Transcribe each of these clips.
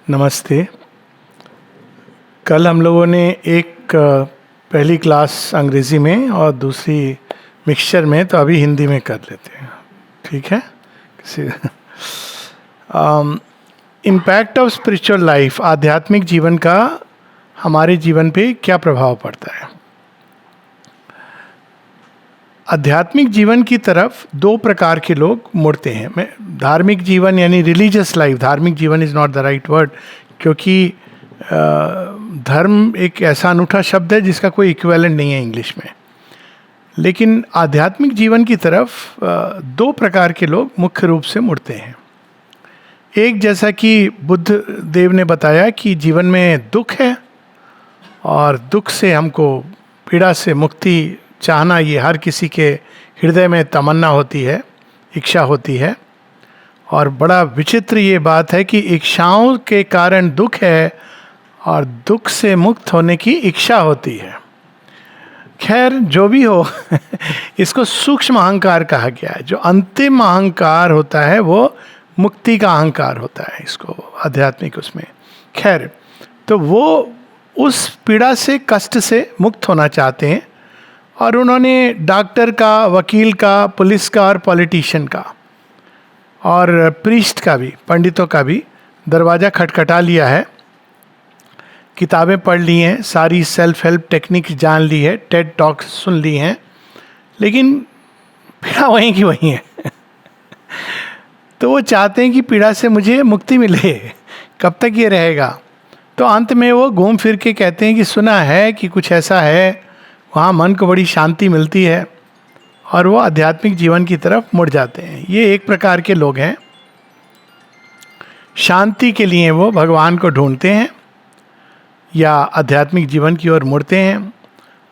नमस्ते। कल हम लोगों ने एक पहली क्लास अंग्रेज़ी में और दूसरी मिक्सचर में, तो अभी हिंदी में कर लेते हैं, ठीक है? इम्पैक्ट ऑफ स्पिरिचुअल लाइफ, आध्यात्मिक जीवन का हमारे जीवन पे क्या प्रभाव पड़ता है। आध्यात्मिक जीवन की तरफ दो प्रकार के लोग मुड़ते हैं। धार्मिक जीवन यानी रिलीजियस लाइफ, धार्मिक जीवन is not the right word, क्योंकि धर्म एक ऐसा अनूठा शब्द है जिसका कोई इक्विवेलेंट नहीं है इंग्लिश में। लेकिन आध्यात्मिक जीवन की तरफ दो प्रकार के लोग मुख्य रूप से मुड़ते हैं। एक, जैसा कि बुद्ध देव ने बताया कि जीवन में दुख है और दुख से हमको, पीड़ा से मुक्ति चाहना, ये हर किसी के हृदय में तमन्ना होती है, इच्छा होती है। और बड़ा विचित्र ये बात है कि इच्छाओं के कारण दुख है और दुख से मुक्त होने की इच्छा होती है। खैर, जो भी हो इसको सूक्ष्म अहंकार कहा गया है। जो अंतिम अहंकार होता है वो मुक्ति का अहंकार होता है, इसको आध्यात्मिक उसमें। खैर, तो वो उस पीड़ा से, कष्ट से मुक्त होना चाहते हैं और उन्होंने डॉक्टर का, वकील का, पुलिस का और पॉलिटिशियन का और प्रीस्ट का भी, पंडितों का भी दरवाज़ा खटखटा लिया है। किताबें पढ़ ली हैं, सारी सेल्फ हेल्प टेक्निक जान ली है, टेड टॉक्स सुन ली हैं, लेकिन पीड़ा वहीं की वहीं है। तो वो चाहते हैं कि पीड़ा से मुझे मुक्ति मिले, कब तक ये रहेगा। तो अंत में वो घूम फिर के कहते हैं कि सुना है कि कुछ ऐसा है, वहाँ मन को बड़ी शांति मिलती है, और वो आध्यात्मिक जीवन की तरफ मुड़ जाते हैं। ये एक प्रकार के लोग हैं। शांति के लिए वो भगवान को ढूंढते हैं या आध्यात्मिक जीवन की ओर मुड़ते हैं।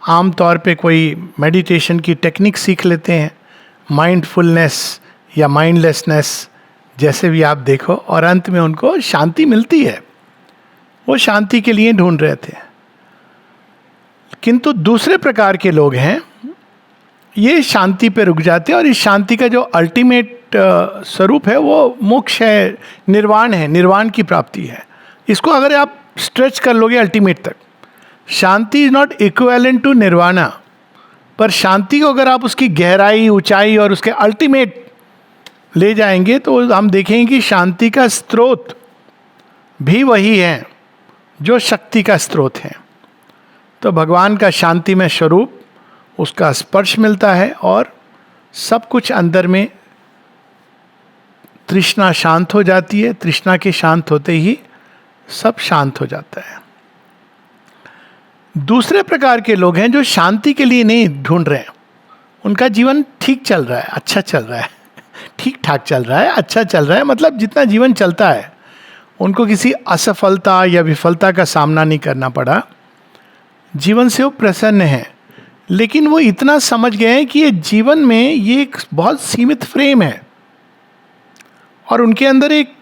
आम तौर पे कोई मेडिटेशन की टेक्निक सीख लेते हैं, माइंडफुलनेस या माइंडलेसनेस, जैसे भी आप देखो, और अंत में उनको शांति मिलती है। वो शांति के लिए ढूंढ रहे थे। किंतु दूसरे प्रकार के लोग हैं, ये शांति पे रुक जाते हैं और इस शांति का जो अल्टीमेट स्वरूप है वो मोक्ष है, निर्वाण है, निर्वाण की प्राप्ति है। इसको अगर आप स्ट्रेच कर लोगे अल्टीमेट तक, शांति is not equivalent to nirvana, पर शांति को अगर आप उसकी गहराई, ऊंचाई और उसके अल्टीमेट ले जाएंगे तो हम देखेंगे कि शांति का स्रोत भी वही है जो शक्ति का स्रोत है। तो भगवान का शांति में स्वरूप, उसका स्पर्श मिलता है और सब कुछ अंदर में, तृष्णा शांत हो जाती है। तृष्णा के शांत होते ही सब शांत हो जाता है। दूसरे प्रकार के लोग हैं जो शांति के लिए नहीं ढूंढ रहे हैं। उनका जीवन ठीक चल रहा है, अच्छा चल रहा है, ठीक ठाक चल रहा है, अच्छा चल रहा है, मतलब जितना जीवन चलता है। उनको किसी असफलता या विफलता का सामना नहीं करना पड़ा, जीवन से वो प्रसन्न है। लेकिन वो इतना समझ गए हैं कि ये जीवन में ये एक बहुत सीमित फ्रेम है और उनके अंदर एक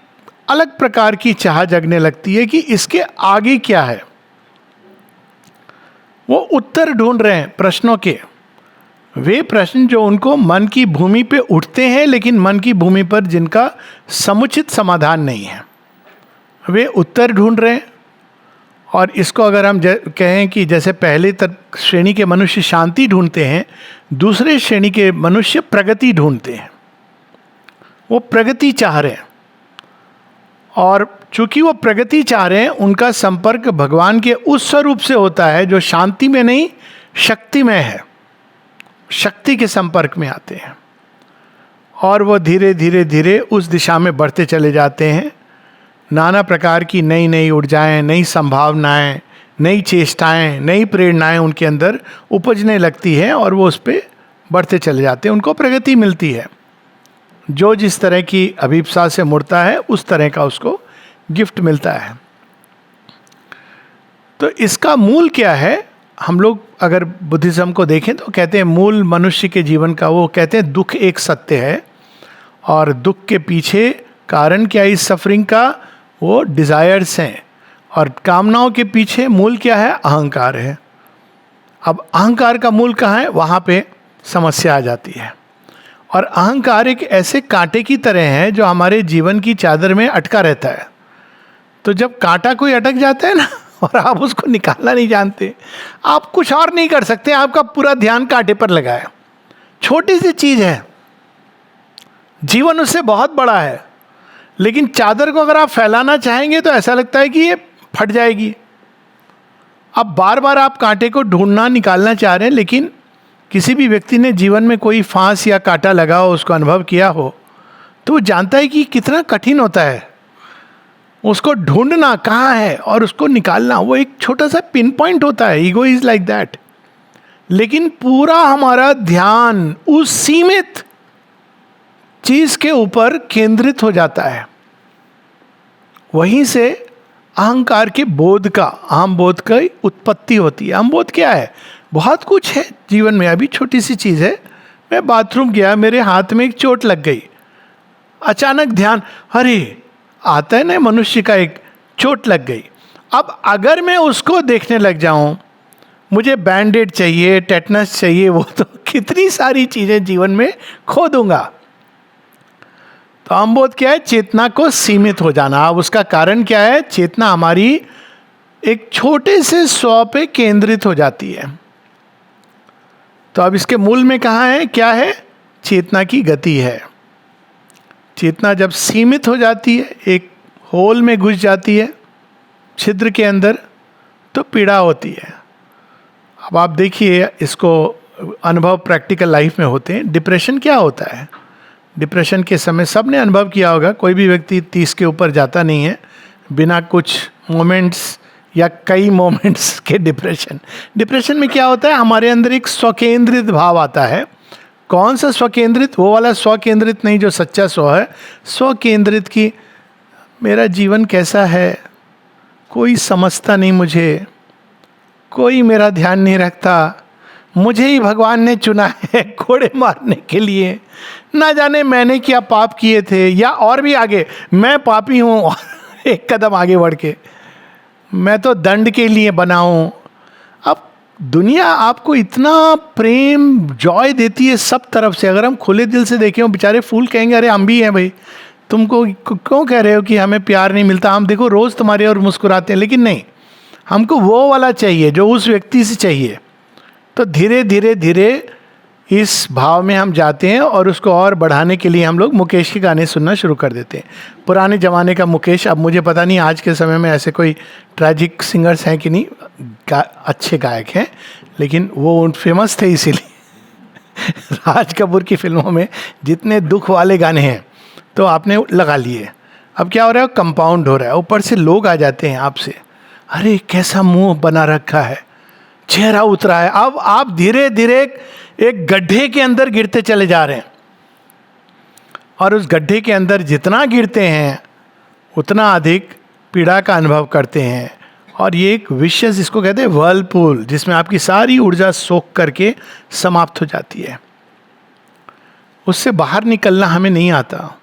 अलग प्रकार की चाह जगने लगती है कि इसके आगे क्या है। वो उत्तर ढूंढ रहे हैं प्रश्नों के, वे प्रश्न जो उनको मन की भूमि पे उठते हैं, लेकिन मन की भूमि पर जिनका समुचित समाधान नहीं है, वे उत्तर ढूंढ रहे हैं। और इसको अगर हम कहें कि जैसे पहले श्रेणी के मनुष्य शांति ढूंढते हैं, दूसरे श्रेणी के मनुष्य प्रगति ढूंढते हैं। वो प्रगति चाह रहे हैं, और चूंकि वो प्रगति चाह रहे हैं, उनका संपर्क भगवान के उस स्वरूप से होता है जो शांति में नहीं, शक्ति में है। शक्ति के संपर्क में आते हैं और वो धीरे धीरे धीरे उस दिशा में बढ़ते चले जाते हैं। नाना प्रकार की नई नई ऊर्जाएं, नई संभावनाएं, नई चेष्टाएं, नई प्रेरणाएं उनके अंदर उपजने लगती हैं और वो उस पर बढ़ते चले जाते हैं। उनको प्रगति मिलती है। जो जिस तरह की अभिप्सा से मुड़ता है, उस तरह का उसको गिफ्ट मिलता है। तो इसका मूल क्या है? हम लोग अगर बुद्धिज्म को देखें तो कहते हैं मूल मनुष्य के जीवन का, वो कहते हैं दुख एक सत्य है, और दुख के पीछे कारण क्या है इस सफरिंग का? वो डिजायर्स हैं, और कामनाओं के पीछे मूल क्या है? अहंकार है। अब अहंकार का मूल कहाँ है? वहाँ पे समस्या आ जाती है। और अहंकार एक ऐसे कांटे की तरह है जो हमारे जीवन की चादर में अटका रहता है। तो जब कांटा कोई अटक जाता है ना और आप उसको निकालना नहीं जानते, आप कुछ और नहीं कर सकते, आपका पूरा ध्यान कांटे पर लगा है। छोटी सी चीज है, जीवन उससे बहुत बड़ा है, लेकिन चादर को अगर आप फैलाना चाहेंगे तो ऐसा लगता है कि ये फट जाएगी। अब बार बार आप कांटे को ढूंढना निकालना चाह रहे हैं, लेकिन किसी भी व्यक्ति ने जीवन में कोई फांस या कांटा लगा हो, उसको अनुभव किया हो, तो वो जानता है कि कितना कठिन होता है उसको ढूंढना कहाँ है और उसको निकालना। वो एक छोटा सा पिन पॉइंट होता है, ईगो इज लाइक दैट। लेकिन पूरा हमारा ध्यान उस सीमित चीज के ऊपर केंद्रित हो जाता है। वहीं से अहंकार के बोध का, अहम बोध की उत्पत्ति होती है। अहम बोध क्या है? बहुत कुछ है जीवन में। अभी छोटी सी चीज है, मैं बाथरूम गया, मेरे हाथ में एक चोट लग गई, अचानक ध्यान, अरे आता है ना मनुष्य का, एक चोट लग गई। अब अगर मैं उसको देखने लग जाऊं, मुझे बैंडेड चाहिए, टेटनस चाहिए, वो तो कितनी सारी चीजें जीवन में खो दूंगा। तो अहंबोध क्या है? चेतना को सीमित हो जाना। अब उसका कारण क्या है? चेतना हमारी एक छोटे से स्व पे केंद्रित हो जाती है। तो अब इसके मूल में कहाँ है? क्या है? चेतना की गति है। चेतना जब सीमित हो जाती है, एक होल में घुस जाती है, छिद्र के अंदर, तो पीड़ा होती है। अब आप देखिए, इसको अनुभव प्रैक्टिकल लाइफ में होते हैं। डिप्रेशन क्या होता है? डिप्रेशन के समय सबने अनुभव किया होगा, कोई भी व्यक्ति 30 के ऊपर जाता नहीं है बिना कुछ मोमेंट्स या कई मोमेंट्स के डिप्रेशन में क्या होता है? हमारे अंदर एक स्वकेंद्रित भाव आता है। कौन सा स्वकेंद्रित? वो वाला स्वकेंद्रित नहीं जो सच्चा स्व है। स्वकेंद्रित की मेरा जीवन कैसा है, कोई समझता नहीं मुझे, कोई मेरा ध्यान नहीं रखता, मुझे ही भगवान ने चुना है कोड़े मारने के लिए, ना जाने मैंने क्या पाप किए थे, या और भी आगे, मैं पापी हूँ और एक कदम आगे बढ़ के मैं तो दंड के लिए बना हूँ। अब दुनिया आपको इतना प्रेम, जॉय देती है सब तरफ से। अगर हम खुले दिल से देखें, वो बेचारे फूल कहेंगे, अरे हम भी हैं भाई, तुमको क्यों कह रहे हो कि हमें प्यार नहीं मिलता, हम देखो रोज़ तुम्हारे और मुस्कुराते हैं। लेकिन नहीं, हमको वो वाला चाहिए जो उस व्यक्ति से चाहिए। तो धीरे धीरे धीरे इस भाव में हम जाते हैं और उसको और बढ़ाने के लिए हम लोग मुकेश के गाने सुनना शुरू कर देते हैं। पुराने ज़माने का मुकेश, अब मुझे पता नहीं आज के समय में ऐसे कोई ट्रैजिक सिंगर्स हैं कि नहीं, अच्छे गायक हैं, लेकिन वो फेमस थे इसीलिए। राज कपूर की फिल्मों में जितने दुख वाले गाने हैं तो आपने लगा लिए। अब क्या हो रहा है? कंपाउंड हो रहा है। ऊपर से लोग आ जाते हैं आपसे, अरे कैसा मुंह बना रखा है, चेहरा उतरा है। अब आप धीरे धीरे एक गड्ढे के अंदर गिरते चले जा रहे हैं, और उस गड्ढे के अंदर जितना गिरते हैं उतना अधिक पीड़ा का अनुभव करते हैं। और ये एक विषय, जिसको कहते हैं वर्लपूल, जिसमें आपकी सारी ऊर्जा सोख करके समाप्त हो जाती है। उससे बाहर निकलना हमें नहीं आता।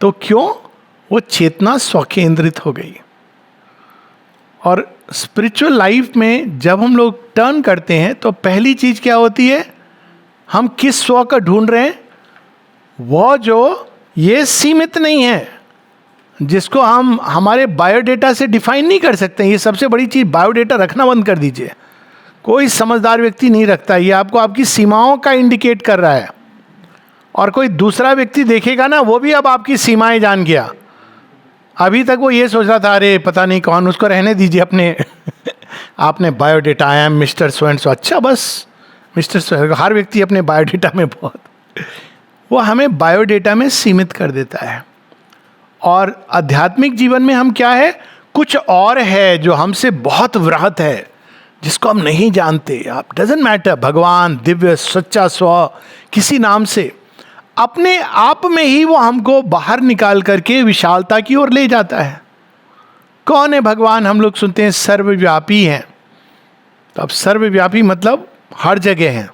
तो क्यों? वो चेतना स्वकेंद्रित हो गई। और स्पिरिचुअल लाइफ में जब हम लोग टर्न करते हैं तो पहली चीज क्या होती है? हम किस स्व का ढूंढ रहे हैं? वो जो ये सीमित नहीं है, जिसको हम हमारे बायोडेटा से डिफाइन नहीं कर सकते। ये सबसे बड़ी चीज, बायोडेटा रखना बंद कर दीजिए। कोई समझदार व्यक्ति नहीं रखता। ये आपको आपकी सीमाओं का इंडिकेट कर रहा है। और कोई दूसरा व्यक्ति देखेगा ना, वो भी अब आपकी सीमाएं जान गया। अभी तक वो ये सोच रहा था, अरे पता नहीं कौन, उसको रहने दीजिए अपने आपने biodata, I am mister so and so. अच्छा, बस मिस्टर सो, हर व्यक्ति अपने बायोडेटा में बहुत, वो हमें बायोडेटा में सीमित कर देता है। और आध्यात्मिक जीवन में हम क्या है? कुछ और है जो हमसे बहुत वृहत है, जिसको हम नहीं जानते। आप डजेंट मैटर, भगवान, दिव्य, सच्चा स्व, किसी नाम से, अपने आप में ही वो हमको बाहर निकाल करके विशालता की ओर ले जाता है। कौन है भगवान? हम लोग सुनते हैं सर्वव्यापी हैं। तो अब सर्वव्यापी मतलब हर जगह हैं।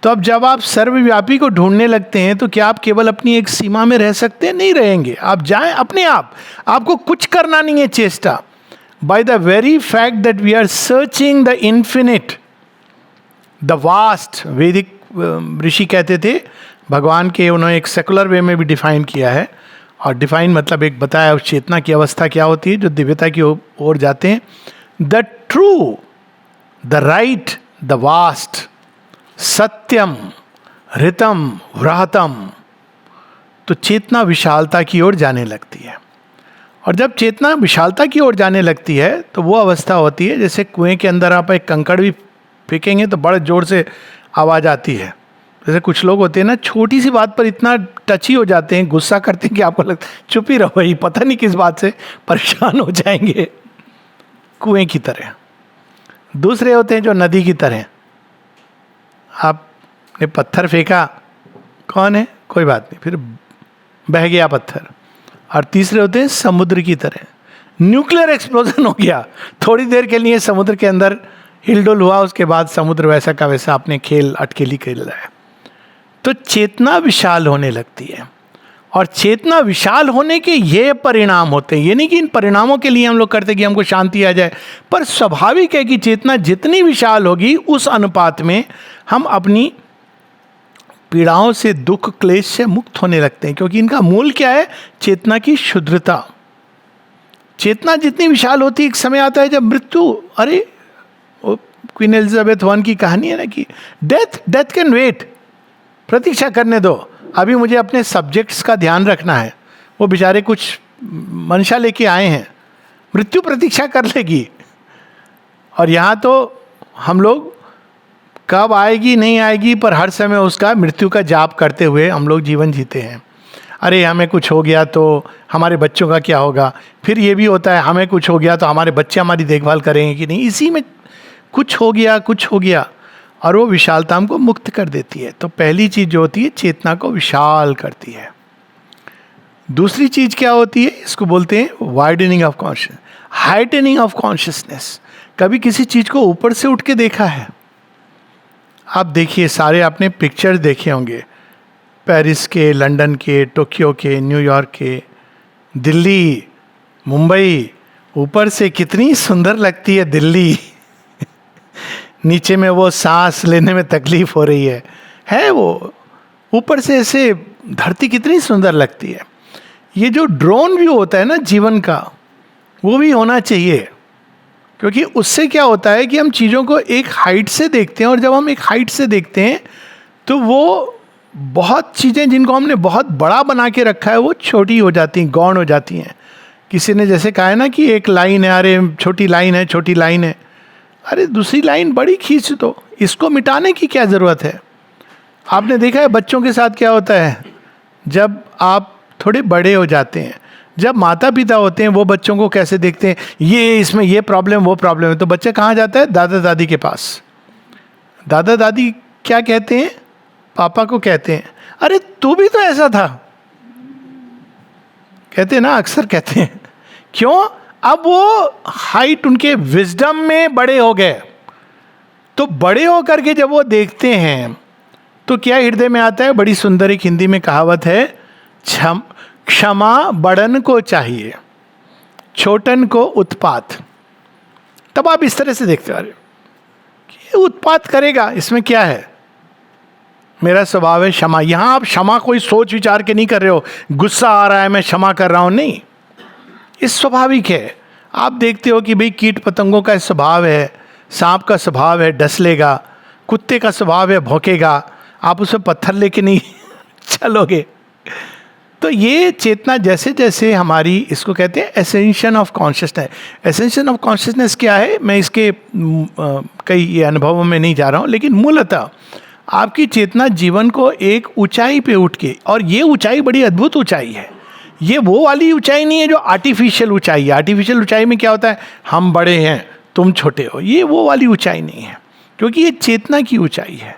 तो अब जब आप सर्वव्यापी को ढूंढने लगते हैं तो क्या आप केवल अपनी एक सीमा में रह सकते हैं? नहीं रहेंगे। आप जाएं अपने आप, आपको कुछ करना नहीं है चेष्टा। By the very fact that we are searching the infinite, the vast, वैदिक ऋषि कहते थे, भगवान के उन्होंने एक सेकुलर वे में भी डिफाइन किया है, और डिफाइन मतलब एक बताया उस चेतना की अवस्था क्या होती है जो दिव्यता की ओर जाते हैं. The true, the right, the vast, सत्यम, ऋतम, व्रातम. तो चेतना विशालता की ओर जाने लगती है. और जब चेतना विशालता की ओर जाने लगती है तो वो अवस्था होती है जैसे कुएं के अंदर आप एक कंकड़ भी फेंकेंगे तो बड़े जोर से आवाज़ आती है. जैसे कुछ लोग होते हैं ना, छोटी सी बात पर इतना टची हो जाते हैं, गुस्सा करते हैं कि आपको लगता है चुप ही रहो भाई, पता नहीं किस बात से परेशान हो जाएंगे. कुएं की तरह. दूसरे होते हैं जो नदी की तरह. आपने पत्थर फेंका, कौन है, कोई बात नहीं, फिर बह गया पत्थर. और तीसरे होते हैं समुद्र की तरह. न्यूक्लियर एक्सप्लोजन हो गया, थोड़ी देर के लिए समुद्र के अंदर हिलडुल हुआ, उसके बाद समुद्र वैसा का वैसा अपने खेल अटकेली खेल रहा है. तो चेतना विशाल होने लगती है. और चेतना विशाल होने के ये परिणाम होते हैं. ये नहीं कि इन परिणामों के लिए हम लोग करते कि हमको शांति आ जाए, पर स्वाभाविक है कि चेतना जितनी विशाल होगी उस अनुपात में हम अपनी पीड़ाओं से, दुख क्लेश से मुक्त होने लगते हैं. क्योंकि इनका मूल क्या है? चेतना की शुद्धता. चेतना जितनी विशाल होती है, एक समय आता है जब मृत्यु, अरे क्वीन एलिजाबेथ वन की कहानी है ना कि डेथ कैन वेट, प्रतीक्षा करने दो, अभी मुझे अपने सब्जेक्ट्स का ध्यान रखना है. वो बेचारे कुछ मंशा लेके आए हैं, मृत्यु प्रतीक्षा कर लेगी. और यहाँ तो हम लोग कब आएगी नहीं आएगी, पर हर समय उसका मृत्यु का जाप करते हुए हम लोग जीवन जीते हैं. अरे हमें कुछ हो गया तो हमारे बच्चों का क्या होगा. फिर ये भी होता है हमें कुछ हो गया तो हमारे बच्चे हमारी देखभाल करेंगे कि नहीं. इसी में कुछ हो गया, और वो विशालता हमको मुक्त कर देती है. तो पहली चीज़ जो होती है, चेतना को विशाल करती है. दूसरी चीज़ क्या होती है? इसको बोलते हैं widening of conscious, heightening of consciousness. कभी किसी चीज़ को ऊपर से उठ के देखा है? आप देखिए, सारे आपने पिक्चर्स देखे होंगे, पेरिस के, लंदन के, टोक्यो के, न्यूयॉर्क के, दिल्ली, मुंबई. ऊपर से कितनी सुंदर लगती है दिल्ली. नीचे में वो सांस लेने में तकलीफ हो रही है वो. ऊपर से ऐसे धरती कितनी सुंदर लगती है. ये जो ड्रोन व्यू होता है ना जीवन का, वो भी होना चाहिए. क्योंकि उससे क्या होता है कि हम चीज़ों को एक हाइट से देखते हैं, और जब हम एक हाइट से देखते हैं तो वो बहुत चीज़ें जिनको हमने बहुत बड़ा बना के रखा है वो छोटी हो जाती हैं, गौण हो जाती हैं. किसी ने जैसे कहा है ना कि एक लाइन है, अरे छोटी लाइन है, अरे दूसरी लाइन बड़ी खींच दो, इसको मिटाने की क्या ज़रूरत है. आपने देखा है बच्चों के साथ क्या होता है, जब आप थोड़े बड़े हो जाते हैं, जब माता पिता होते हैं वो बच्चों को कैसे देखते हैं, ये इसमें ये प्रॉब्लम वो प्रॉब्लम है, तो बच्चा कहाँ जाता है? दादा दादी के पास. दादा दादी क्या कहते हैं? पापा को कहते हैं, अरे तू भी तो ऐसा था, कहते हैं ना, अक्सर कहते हैं. क्यों? अब वो हाइट, उनके विजडम में बड़े हो गए. तो बड़े होकर के जब वो देखते हैं तो क्या हृदय में आता है? बड़ी सुंदर एक हिंदी में कहावत है, क्षमा बड़न को चाहिए, छोटन को उत्पात. तब आप इस तरह से देखते हो, अरे ये उत्पात करेगा, इसमें क्या है, मेरा स्वभाव है क्षमा. यहां आप क्षमा कोई सोच विचार के नहीं कर रहे हो, गुस्सा आ रहा है मैं क्षमा कर रहा हूं, नहीं. ये स्वाभाविक है. आप देखते हो कि भाई कीट पतंगों का स्वभाव है, सांप का स्वभाव है डस लेगा, कुत्ते का स्वभाव है भौंकेगा, आप उसमें पत्थर लेके नहीं चलोगे. तो ये चेतना जैसे जैसे हमारी, इसको कहते हैं ascension of consciousness. Ascension of consciousness क्या है, मैं इसके कई ये अनुभवों में नहीं जा रहा हूँ, लेकिन मूलतः आपकी चेतना जीवन को एक ऊंचाई पे उठ के, और ये ऊंचाई बड़ी अद्भुत ऊंचाई है. ये वो वाली ऊंचाई नहीं है जो आर्टिफिशियल ऊंचाई है. आर्टिफिशियल ऊंचाई में क्या होता है, हम बड़े हैं तुम छोटे हो. ये वो वाली ऊंचाई नहीं है, क्योंकि ये चेतना की ऊंचाई है.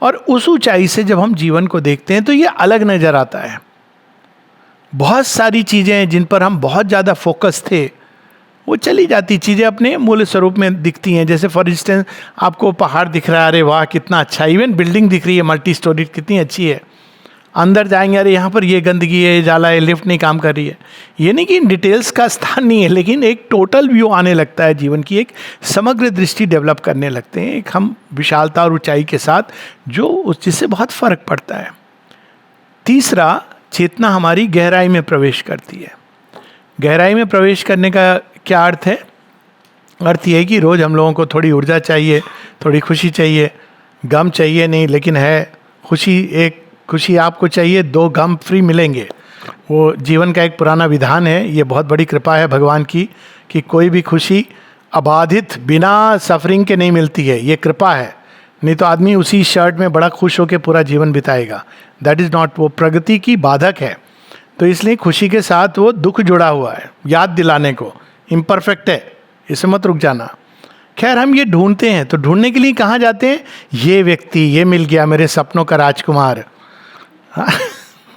और उस ऊंचाई से जब हम जीवन को देखते हैं तो ये अलग नजर आता है. बहुत सारी चीज़ें हैं जिन पर हम बहुत ज़्यादा फोकस थे, वो चली जाती, चीज़ें अपने मूल स्वरूप में दिखती हैं. जैसे फॉर इंस्टेंस आपको पहाड़ दिख रहा है, अरे वाह कितना अच्छा. इवन बिल्डिंग दिख रही है मल्टी स्टोरी, कितनी अच्छी है. अंदर जाएंगे, अरे यहाँ पर ये गंदगी है, जाला है, लिफ्ट नहीं काम कर रही है. ये नहीं कि इन डिटेल्स का स्थान नहीं है, लेकिन एक टोटल व्यू आने लगता है जीवन की, एक समग्र दृष्टि डेवलप करने लगते हैं, एक हम विशालता और ऊंचाई के साथ, जो जिससे बहुत फर्क पड़ता है. तीसरा, चेतना हमारी गहराई में प्रवेश करती है। गहराई में प्रवेश करने का क्या अर्थ है? अर्थ ये है कि रोज हम लोगों को थोड़ी ऊर्जा चाहिए, थोड़ी खुशी चाहिए, गम चाहिए नहीं, लेकिन है खुशी। एक खुशी आपको चाहिए, 2 गम फ्री मिलेंगे। वो जीवन का एक पुराना विधान है। ये बहुत बड़ी कृपा है भगवान की कि कोई भी खुशी अबाधित बिना सफरिंग के नहीं मिलती है। ये कृपा है, नहीं तो आदमी उसी शर्ट में बड़ा खुश होकर पूरा जीवन बिताएगा। दैट इज नॉट, वो प्रगति की बाधक है। तो इसलिए खुशी के साथ वो दुख जुड़ा हुआ है, याद दिलाने को, इम्परफेक्ट है, इसे मत रुक जाना। खैर, हम ये ढूंढते हैं, तो ढूंढने के लिए कहाँ जाते हैं? ये व्यक्ति, ये मिल गया मेरे सपनों का राजकुमार,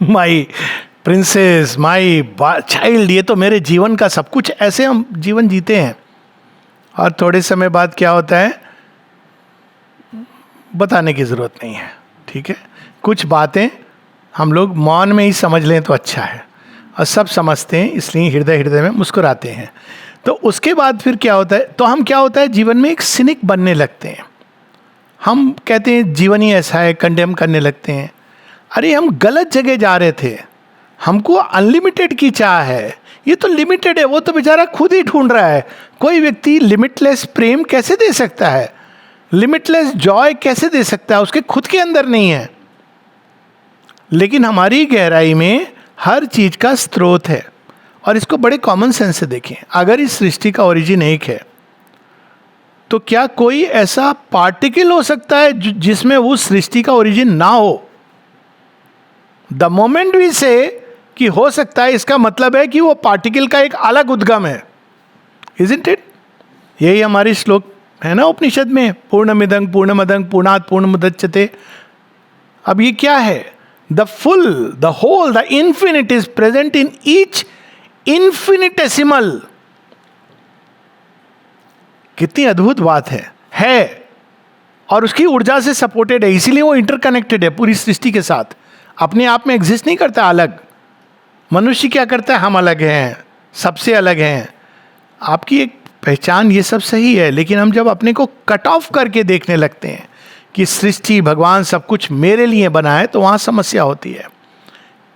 माई प्रिंसेस, माई चाइल्ड, ये तो मेरे जीवन का सब कुछ। ऐसे हम जीवन जीते हैं। और थोड़े समय बाद क्या होता है, बताने की जरूरत नहीं है, ठीक है। कुछ बातें हम लोग मौन में ही समझ लें तो अच्छा है, और सब समझते हैं, इसलिए हृदय हृदय में मुस्कुराते हैं। तो उसके बाद फिर क्या होता है, तो हम क्या होता है, जीवन में एक सिनिक बनने लगते हैं। हम कहते हैं जीवन ही ऐसा है, कंडेम करने लगते हैं। अरे हम गलत जगह जा रहे थे। हमको अनलिमिटेड की चाह है, ये तो लिमिटेड है। वो तो बेचारा खुद ही ढूंढ रहा है। कोई व्यक्ति लिमिटलेस प्रेम कैसे दे सकता है, लिमिटलेस जॉय कैसे दे सकता है? उसके खुद के अंदर नहीं है। लेकिन हमारी गहराई में हर चीज का स्रोत है। और इसको बड़े कॉमन सेंस से देखें। अगर इस सृष्टि का ओरिजिन एक है, तो क्या कोई ऐसा पार्टिकल हो सकता है जिसमें उस सृष्टि का ओरिजिन ना हो? द मोमेंट वी से कि हो सकता है, इसका मतलब है कि वो पार्टिकल का एक अलग उद्गम है। Isn't it? यही हमारी श्लोक है ना उपनिषद में, पूर्णमिदं पूर्णमदं पूर्णात् पूर्णमुदच्यते। अब ये क्या है? The full, the whole, the infinite is present in each infinitesimal. कितनी अद्भुत बात है। और उसकी ऊर्जा से सपोर्टेड है, इसीलिए वो इंटरकनेक्टेड है पूरी सृष्टि के साथ। अपने आप में एग्जिस्ट नहीं करता अलग। मनुष्य क्या करता है? हम अलग हैं, सबसे अलग हैं। आपकी एक पहचान, ये सब सही है, लेकिन हम जब अपने को कट ऑफ करके देखने लगते हैं कि सृष्टि, भगवान सब कुछ मेरे लिए बना है, तो वहाँ समस्या होती है।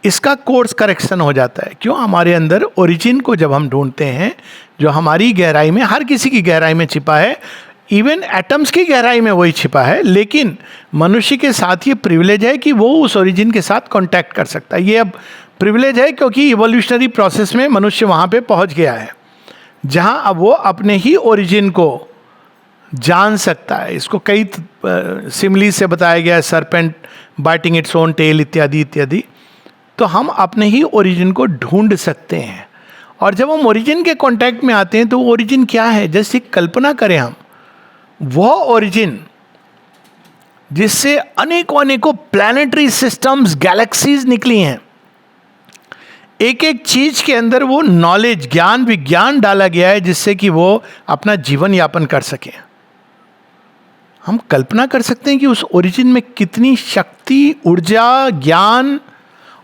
इसका कोर्स करेक्शन हो जाता है। क्यों? हमारे अंदर ओरिजिन को जब हम ढूंढते हैं, जो हमारी गहराई में, हर किसी की गहराई में छिपा है, इवन एटम्स की गहराई में वही छिपा है। लेकिन मनुष्य के साथ ये प्रिविलेज है कि वो उस ओरिजिन के साथ कांटेक्ट कर सकता है। ये अब प्रिविलेज है क्योंकि इवोल्यूशनरी प्रोसेस में मनुष्य वहाँ पे पहुँच गया है, जहाँ अब वो अपने ही ओरिजिन को जान सकता है। इसको कई सिमिली से बताया गया है, serpent biting its own tail इत्यादि इत्यादि। तो हम अपने ही ओरिजिन को ढूंढ सकते हैं। और जब हम ओरिजिन के कांटेक्ट में आते हैं, तो ओरिजिन क्या है? जैसे कल्पना करें हम, वह ओरिजिन जिससे अनेकों अनेकों प्लैनेटरी सिस्टम्स, गैलेक्सीज निकली हैं। एक एक चीज के अंदर वो नॉलेज, ज्ञान, विज्ञान डाला गया है, जिससे कि वो अपना जीवन यापन कर सके। हम कल्पना कर सकते हैं कि उस ओरिजिन में कितनी शक्ति, ऊर्जा, ज्ञान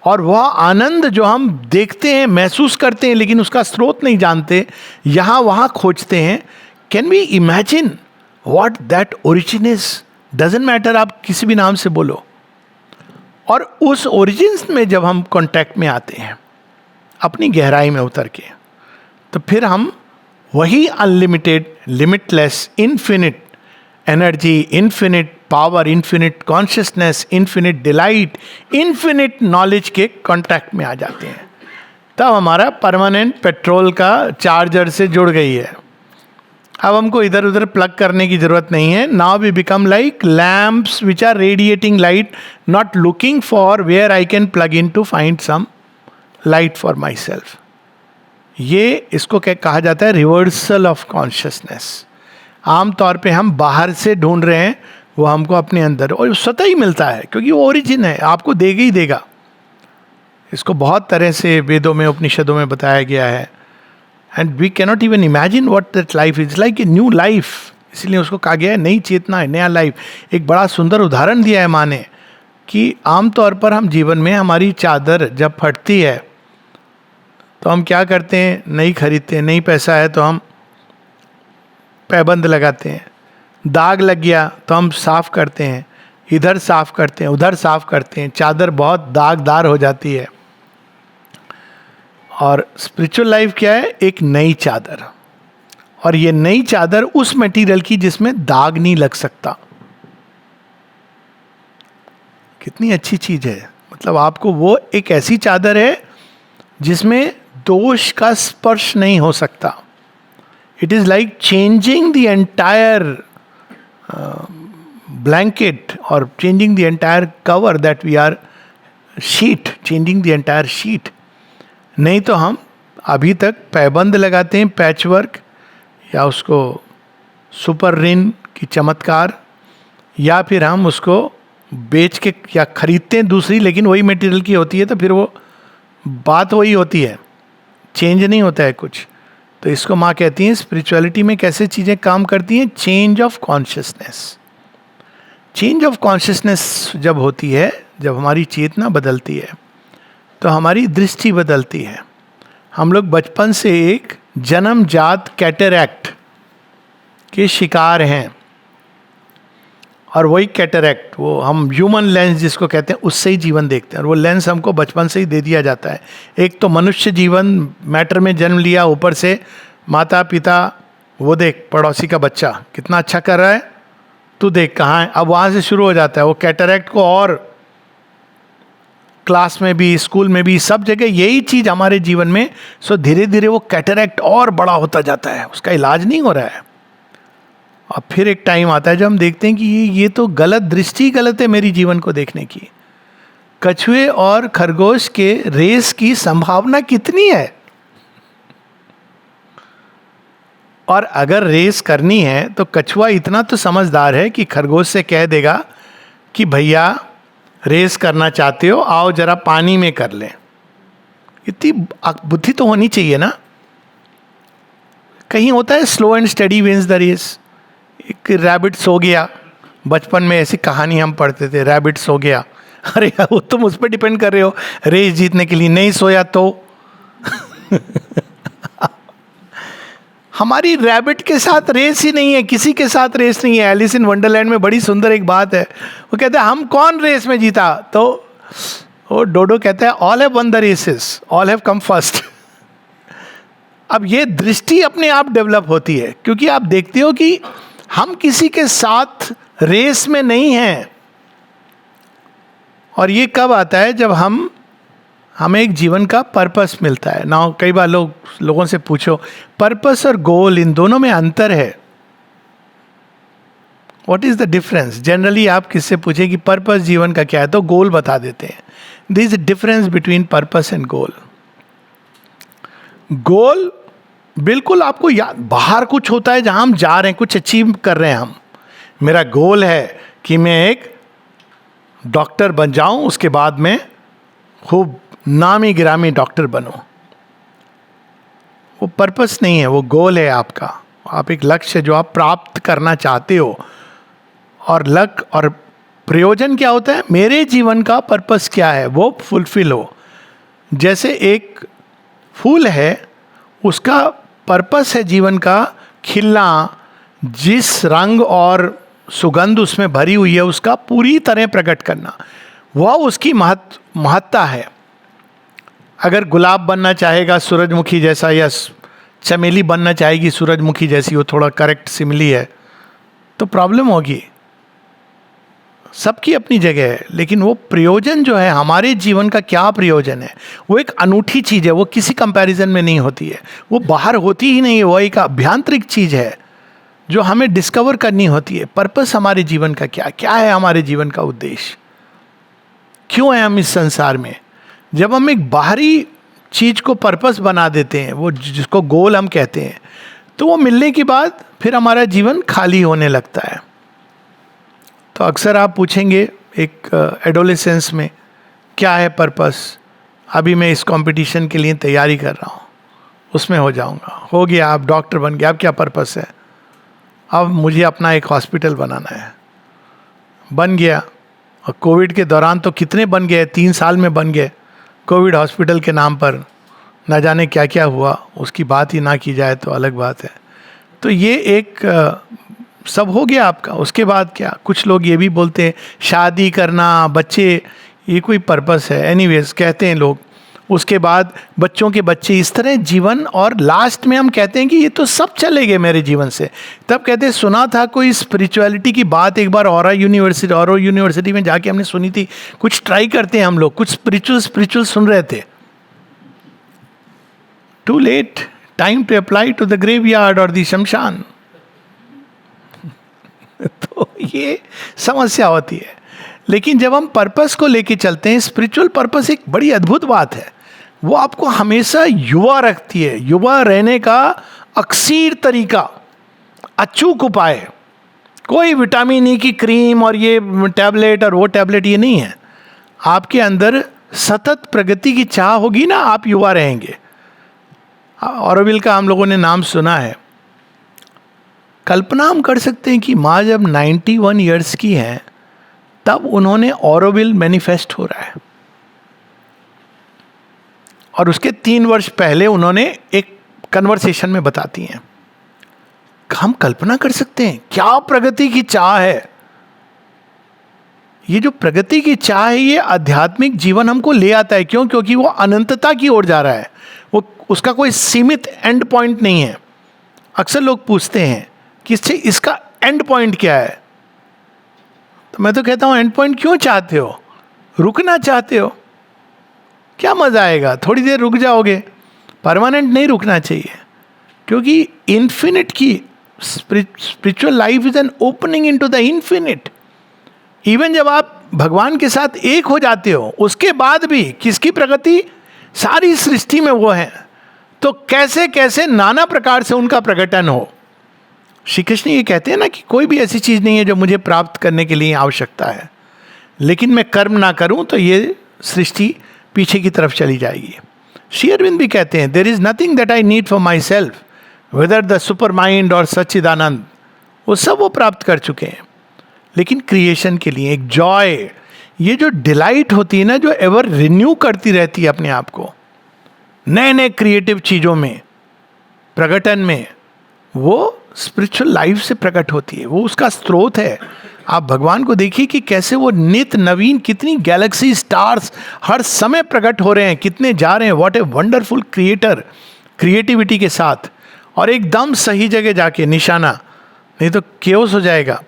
और वह आनंद जो हम देखते हैं, महसूस करते हैं, लेकिन उसका स्रोत नहीं जानते, यहाँ वहाँ खोजते हैं। Can we imagine what that origin is? Doesn't matter, आप किसी भी नाम से बोलो। और उस ओरिजिन में जब हम कांटेक्ट में आते हैं, अपनी गहराई में उतर के, तो फिर हम वही unlimited, limitless, infinite energy, infinite power, infinite consciousness, infinite delight, infinite knowledge के कांटेक्ट में आ जाते हैं। तब हमारा परमानेंट पेट्रोल का चार्जर से जुड़ गई है। अब हमको इधर उधर प्लग करने की जरूरत नहीं है। Now we become like lamps which are radiating light, not looking for where I can plug in to find some light for my self. ये इसको क्या कहा जाता है? Reversal of consciousness. आमतौर पे हम बाहर से ढूंढ रहे हैं, वो हमको अपने अंदर और स्वतः ही मिलता है, क्योंकि वो ओरिजिन है, आपको देगा ही देगा। इसको बहुत तरह से वेदों में, उपनिषदों में बताया गया है। And we cannot even imagine what that life is like, a new life. इसलिए उसको कहा गया है नई चेतना है, नया लाइफ। एक बड़ा सुंदर उदाहरण दिया है माँ ने कि आमतौर पर हम जीवन में, हमारी चादर जब फटती है तो हम क्या करते हैं? नहीं खरीदते हैं। नहीं पैसा है तो हम पैबंद लगाते हैं। दाग लग गया तो हम साफ करते हैं, इधर साफ करते हैं, उधर साफ करते हैं। चादर बहुत दागदार हो जाती है। और स्पिरिचुअल लाइफ क्या है? एक नई चादर, और ये नई चादर उस मटेरियल की जिसमें दाग नहीं लग सकता। कितनी अच्छी चीज है, मतलब आपको वो एक ऐसी चादर है जिसमें दोष का स्पर्श नहीं हो सकता। It is like changing the entire blanket और changing the entire cover that we are sheet, changing the entire sheet. नहीं तो हम अभी तक पैबंद लगाते हैं, पैच वर्क, या उसको सुपर रिन की चमत्कार, या फिर हम उसको बेच के या खरीदते हैं दूसरी, लेकिन वही मटेरियल की होती है, तो फिर वो बात वही होती है, चेंज नहीं होता है कुछ। तो इसको माँ कहती हैं स्पिरिचुअलिटी में कैसे चीज़ें काम करती हैं, change of consciousness. Change of consciousness जब होती है, जब हमारी चेतना बदलती है, तो हमारी दृष्टि बदलती है। हम लोग बचपन से एक जन्मजात कैटरैक्ट के शिकार हैं, और वही कैटरैक्ट, वो हम ह्यूमन लेंस जिसको कहते हैं, उससे ही जीवन देखते हैं, और वो लेंस हमको बचपन से ही दे दिया जाता है। एक तो मनुष्य जीवन, मैटर में जन्म लिया, ऊपर से माता पिता, वो देख पड़ोसी का बच्चा कितना अच्छा कर रहा है, तू देख कहाँ है। अब वहाँ से शुरू हो जाता है वो कैटरैक्ट को, और क्लास में भी, स्कूल में भी, सब जगह यही चीज़ हमारे जीवन में। सो धीरे धीरे वो कैटरैक्ट और बड़ा होता जाता है, उसका इलाज नहीं हो रहा है। और फिर एक टाइम आता है जब हम देखते हैं कि ये तो गलत दृष्टि, गलत है मेरी जीवन को देखने की। कछुए और खरगोश के रेस की संभावना कितनी है, और अगर रेस करनी है तो कछुआ इतना तो समझदार है कि खरगोश से कह देगा कि भैया रेस करना चाहते हो, आओ जरा पानी में कर लें। इतनी बुद्धि तो होनी चाहिए ना। कहीं होता है slow and steady wins the race. एक रैबिट सो गया, बचपन में ऐसी कहानी हम पढ़ते थे, रैबिट सो गया। अरे यार, वो तुम उस पर डिपेंड कर रहे हो रेस जीतने के लिए, नहीं सोया तो हमारी रैबिट के साथ रेस ही नहीं है, किसी के साथ रेस नहीं है। एलिस इन वंडरलैंड में बड़ी सुंदर एक बात है, वो कहते हैं हम कौन रेस में जीता, तो वो डोडो कहता है all have won the races, all have come first. अब ये दृष्टि अपने आप डेवलप होती है, क्योंकि आप देखते हो कि हम किसी के साथ रेस में नहीं हैं। और ये कब आता है? जब हमें एक जीवन का पर्पस मिलता है ना। कई बार लोगों से पूछो पर्पस और गोल, इन दोनों में अंतर है, what is the difference? Generally आप किससे पूछे कि पर्पस जीवन का क्या है, तो गोल बता देते हैं। This is the difference between purpose and goal. Goal बिल्कुल आपको याद, बाहर कुछ होता है जहां हम जा रहे हैं, कुछ अचीव कर रहे हैं हम। मेरा गोल है कि मैं एक डॉक्टर बन जाऊं, उसके बाद में खूब नामी गिरामी डॉक्टर बनूं। वो पर्पस नहीं है, वो गोल है आपका। आप एक लक्ष्य जो आप प्राप्त करना चाहते हो, और लक्ष्य और प्रयोजन क्या होता है? मेरे जीवन का पर्पस क्या है, वो फुलफिल हो। जैसे एक फूल है, उसका पर्पस है जीवन का खिलना, जिस रंग और सुगंध उसमें भरी हुई है उसका पूरी तरह प्रकट करना, वह उसकी महत्ता है। अगर गुलाब बनना चाहेगा सूरजमुखी जैसा, या चमेली बनना चाहेगी सूरजमुखी जैसी, वो थोड़ा करेक्ट सिमिली है, तो प्रॉब्लम होगी। सबकी अपनी जगह है, लेकिन वो प्रयोजन जो है, हमारे जीवन का क्या प्रयोजन है, वो एक अनूठी चीज़ है। वो किसी कंपैरिजन में नहीं होती है, वो बाहर होती ही नहीं है। वो एक आभ्यंतरिक चीज़ है जो हमें डिस्कवर करनी होती है। पर्पस हमारे जीवन का क्या है, हमारे जीवन का उद्देश्य क्यों है हम इस संसार में। जब हम एक बाहरी चीज़ को पर्पस बना देते हैं, वो जिसको गोल हम कहते हैं, तो वो मिलने के बाद फिर हमारा जीवन खाली होने लगता है। तो अक्सर आप पूछेंगे एक एडोलेसेंस में क्या है पर्पस। अभी मैं इस कंपटीशन के लिए तैयारी कर रहा हूँ, उसमें हो जाऊँगा। हो गया, आप डॉक्टर बन गए, अब क्या पर्पस है? अब मुझे अपना एक हॉस्पिटल बनाना है। बन गया। और कोविड के दौरान तो कितने बन गए, 3 साल में बन गए कोविड हॉस्पिटल के नाम पर। न जाने क्या क्या हुआ, उसकी बात ही ना की जाए तो अलग बात है। तो ये एक सब हो गया आपका। उसके बाद क्या, कुछ लोग ये भी बोलते हैं शादी करना, बच्चे, ये कोई पर्पस है? एनीवेज कहते हैं लोग। उसके बाद बच्चों के बच्चे, इस तरह जीवन, और लास्ट में हम कहते हैं कि ये तो सब चले गए मेरे जीवन से। तब कहते हैं सुना था कोई स्पिरिचुअलिटी की बात एक बार ऑरो यूनिवर्सिटी में जाके हमने सुनी थी, कुछ ट्राई करते हैं हम लोग, कुछ स्पिरिचुअल सुन रहे थे, too late, time to apply to the graveyard और द शमशान। तो ये समस्या होती है। लेकिन जब हम पर्पस को लेके चलते हैं, स्पिरिचुअल पर्पस एक बड़ी अद्भुत बात है, वो आपको हमेशा युवा रखती है। युवा रहने का अक्सीर तरीका, अचूक उपाय, कोई विटामिन ई की क्रीम और ये टैबलेट और वो टैबलेट, ये नहीं है। आपके अंदर सतत प्रगति की चाह होगी ना, आप युवा रहेंगे। ऑरोविल का हम लोगों ने नाम सुना है। कल्पना हम कर सकते हैं कि माँ जब 91 ईयर्स की हैं, तब उन्होंने ऑरोविल मैनिफेस्ट हो रहा है, और उसके 3 वर्ष पहले उन्होंने एक कन्वर्सेशन में बताती हैं। हम कल्पना कर सकते हैं क्या प्रगति की चाह है। ये जो प्रगति की चाह है, ये आध्यात्मिक जीवन हमको ले आता है। क्यों? क्योंकि वो अनंतता की ओर जा रहा है, वो उसका कोई सीमित एंड पॉइंट नहीं है। अक्सर लोग पूछते हैं कि इसका एंड पॉइंट क्या है, तो मैं तो कहता हूं एंड पॉइंट क्यों चाहते हो? रुकना चाहते हो? क्या मजा आएगा, थोड़ी देर रुक जाओगे, परमानेंट नहीं रुकना चाहिए। क्योंकि इन्फिनिट की spiritual life is an opening into the infinite. Even जब आप भगवान के साथ एक हो जाते हो, उसके बाद भी किसकी प्रगति? सारी सृष्टि में वो है। तो कैसे कैसे नाना प्रकार से उनका प्रकटन हो। श्री कृष्ण ये कहते हैं ना कि कोई भी ऐसी चीज नहीं है जो मुझे प्राप्त करने के लिए आवश्यकता है, लेकिन मैं कर्म ना करूं तो ये सृष्टि पीछे की तरफ चली जाएगी। श्री अरविंद भी कहते हैं, there is nothing that I need for my self, whether the super mind और सच्चिदानंद, वो सब वो प्राप्त कर चुके हैं। लेकिन क्रिएशन के लिए एक जॉय, ये जो डिलाइट होती है ना, जो एवर रिन्यू करती रहती है अपने आप को नए नए क्रिएटिव चीजों में, प्रकटन में, वो स्पिरिचुअल लाइफ से प्रकट होती है। वो उसका स्रोत है। आप भगवान को देखिए कि कैसे वो नित नवीन, कितनी गैलेक्सी स्टार्स हर समय प्रकट हो रहे हैं, कितने जा रहे हैं। What a wonderful creator, creativity के साथ, और एकदम सही जगह जाके निशाना, नहीं तो केओस हो जाएगा।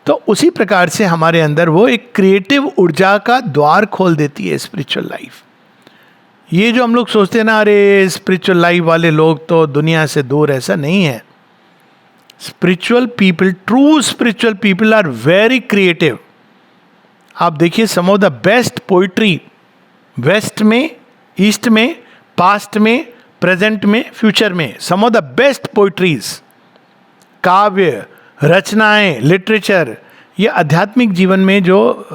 तो उसी प्रकार से हमारे अंदर वो एक क्रिएटिव ऊर्जा का द्वार खोल देती है स्पिरिचुअल लाइफ। ये जो हम लोग सोचते हैं ना, अरे स्पिरिचुअल लाइफ वाले लोग तो दुनिया से दूर, ऐसा नहीं है। Spiritual people, true spiritual people are very creative. आप देखिए some of the best poetry west में, ईस्ट में, पास्ट में, प्रेजेंट में, फ्यूचर में, some of the best poetries, काव्य रचनाएं, लिटरेचर, ये आध्यात्मिक जीवन में जो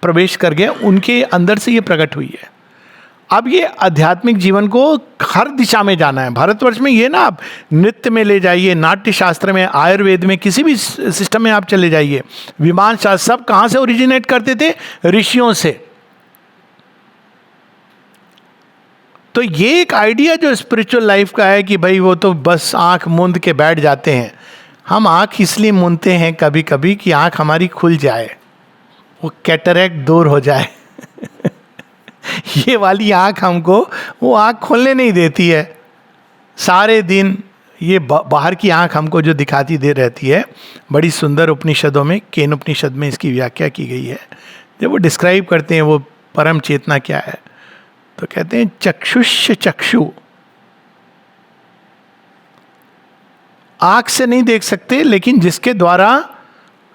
प्रवेश कर गए, उनके अंदर से ये प्रकट हुई है। अब ये आध्यात्मिक जीवन को हर दिशा में जाना है। भारतवर्ष में ये ना, आप नृत्य में ले जाइए, नाट्य शास्त्र में, आयुर्वेद में, किसी भी सिस्टम में आप चले जाइए, विमान शास्त्र, सब कहाँ से ओरिजिनेट करते थे? ऋषियों से। तो ये एक आइडिया जो स्पिरिचुअल लाइफ का है कि भाई वो तो बस आंख मूंद के बैठ जाते हैं। हम आंख इसलिए मूंदते हैं कभी कभी कि आंख हमारी खुल जाए, वो कैटरैक्ट दूर हो जाए। ये वाली आंख हमको वो आंख खोलने नहीं देती है। सारे दिन ये बाहर की आंख हमको जो दिखाती दे रहती है। बड़ी सुंदर उपनिषदों में, केन उपनिषद में इसकी व्याख्या की गई है। जब वो डिस्क्राइब करते हैं वो परम चेतना क्या है, तो कहते हैं चक्षुष्य चक्षु, आंख से नहीं देख सकते, लेकिन जिसके द्वारा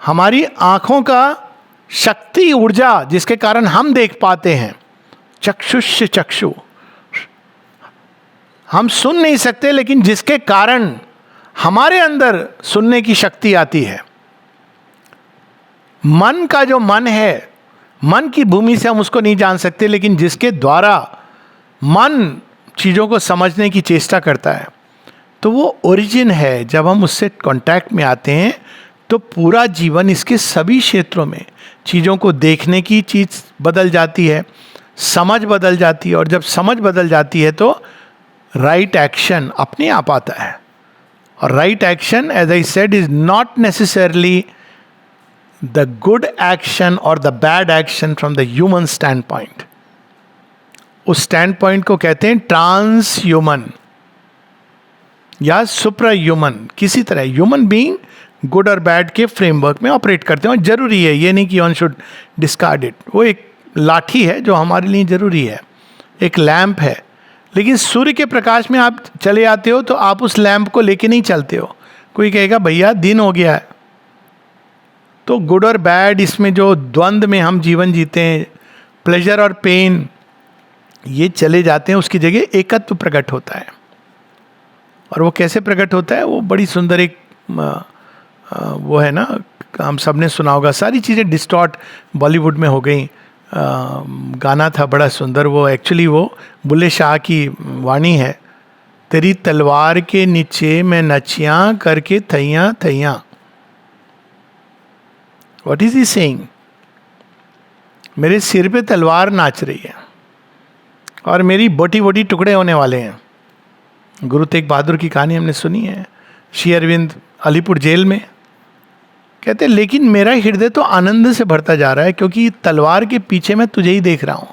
हमारी आंखों का शक्ति, ऊर्जा, जिसके कारण हम देख पाते हैं, चक्षुष्य चक्षु। हम सुन नहीं सकते, लेकिन जिसके कारण हमारे अंदर सुनने की शक्ति आती है। मन का जो मन है, मन की भूमि से हम उसको नहीं जान सकते, लेकिन जिसके द्वारा मन चीज़ों को समझने की चेष्टा करता है, तो वो ओरिजिन है। जब हम उससे कांटेक्ट में आते हैं तो पूरा जीवन, इसके सभी क्षेत्रों में चीज़ों को देखने की चीज़ बदल जाती है, समझ बदल जाती है, और जब समझ बदल जाती है तो राइट एक्शन अपने आप आता है। और right action, as I said, is not necessarily the good action और the bad action from the human standpoint. उस स्टैंड पॉइंट को कहते हैं ट्रांस ह्यूमन या सुप्रा ह्यूमन. किसी तरह ह्यूमन बीइंग गुड और बैड के फ्रेमवर्क में ऑपरेट करते हैं, और जरूरी है, ये नहीं कि वन शुड डिस्कार्ड इट. वो एक लाठी है जो हमारे लिए जरूरी है, एक लैंप है. लेकिन सूर्य के प्रकाश में आप चले आते हो तो आप उस लैंप को लेके नहीं चलते हो. कोई कहेगा भैया दिन हो गया है. तो गुड और बैड, इसमें जो द्वंद्व में हम जीवन जीते हैं, प्लेजर और पेन, ये चले जाते हैं. उसकी जगह एकत्व प्रकट होता है. और वो कैसे प्रकट होता है? वो बड़ी सुंदर एक वो है ना, हम सब ने सुना होगा. सारी चीज़ें डिस्टॉर्ट बॉलीवुड में हो गई. गाना था बड़ा सुंदर, वो एक्चुअली वो बुल्ले शाह की वाणी है. तेरी तलवार के नीचे मैं नचियां करके थैया थैया. What is he saying? मेरे सिर पे तलवार नाच रही है और मेरी बोटी बोटी टुकड़े होने वाले हैं. गुरु तेग बहादुर की कहानी हमने सुनी है. श्री अरविंद अलीपुर जेल में कहते हैं लेकिन मेरा हृदय तो आनंद से भरता जा रहा है क्योंकि तलवार के पीछे मैं तुझे ही देख रहा हूं.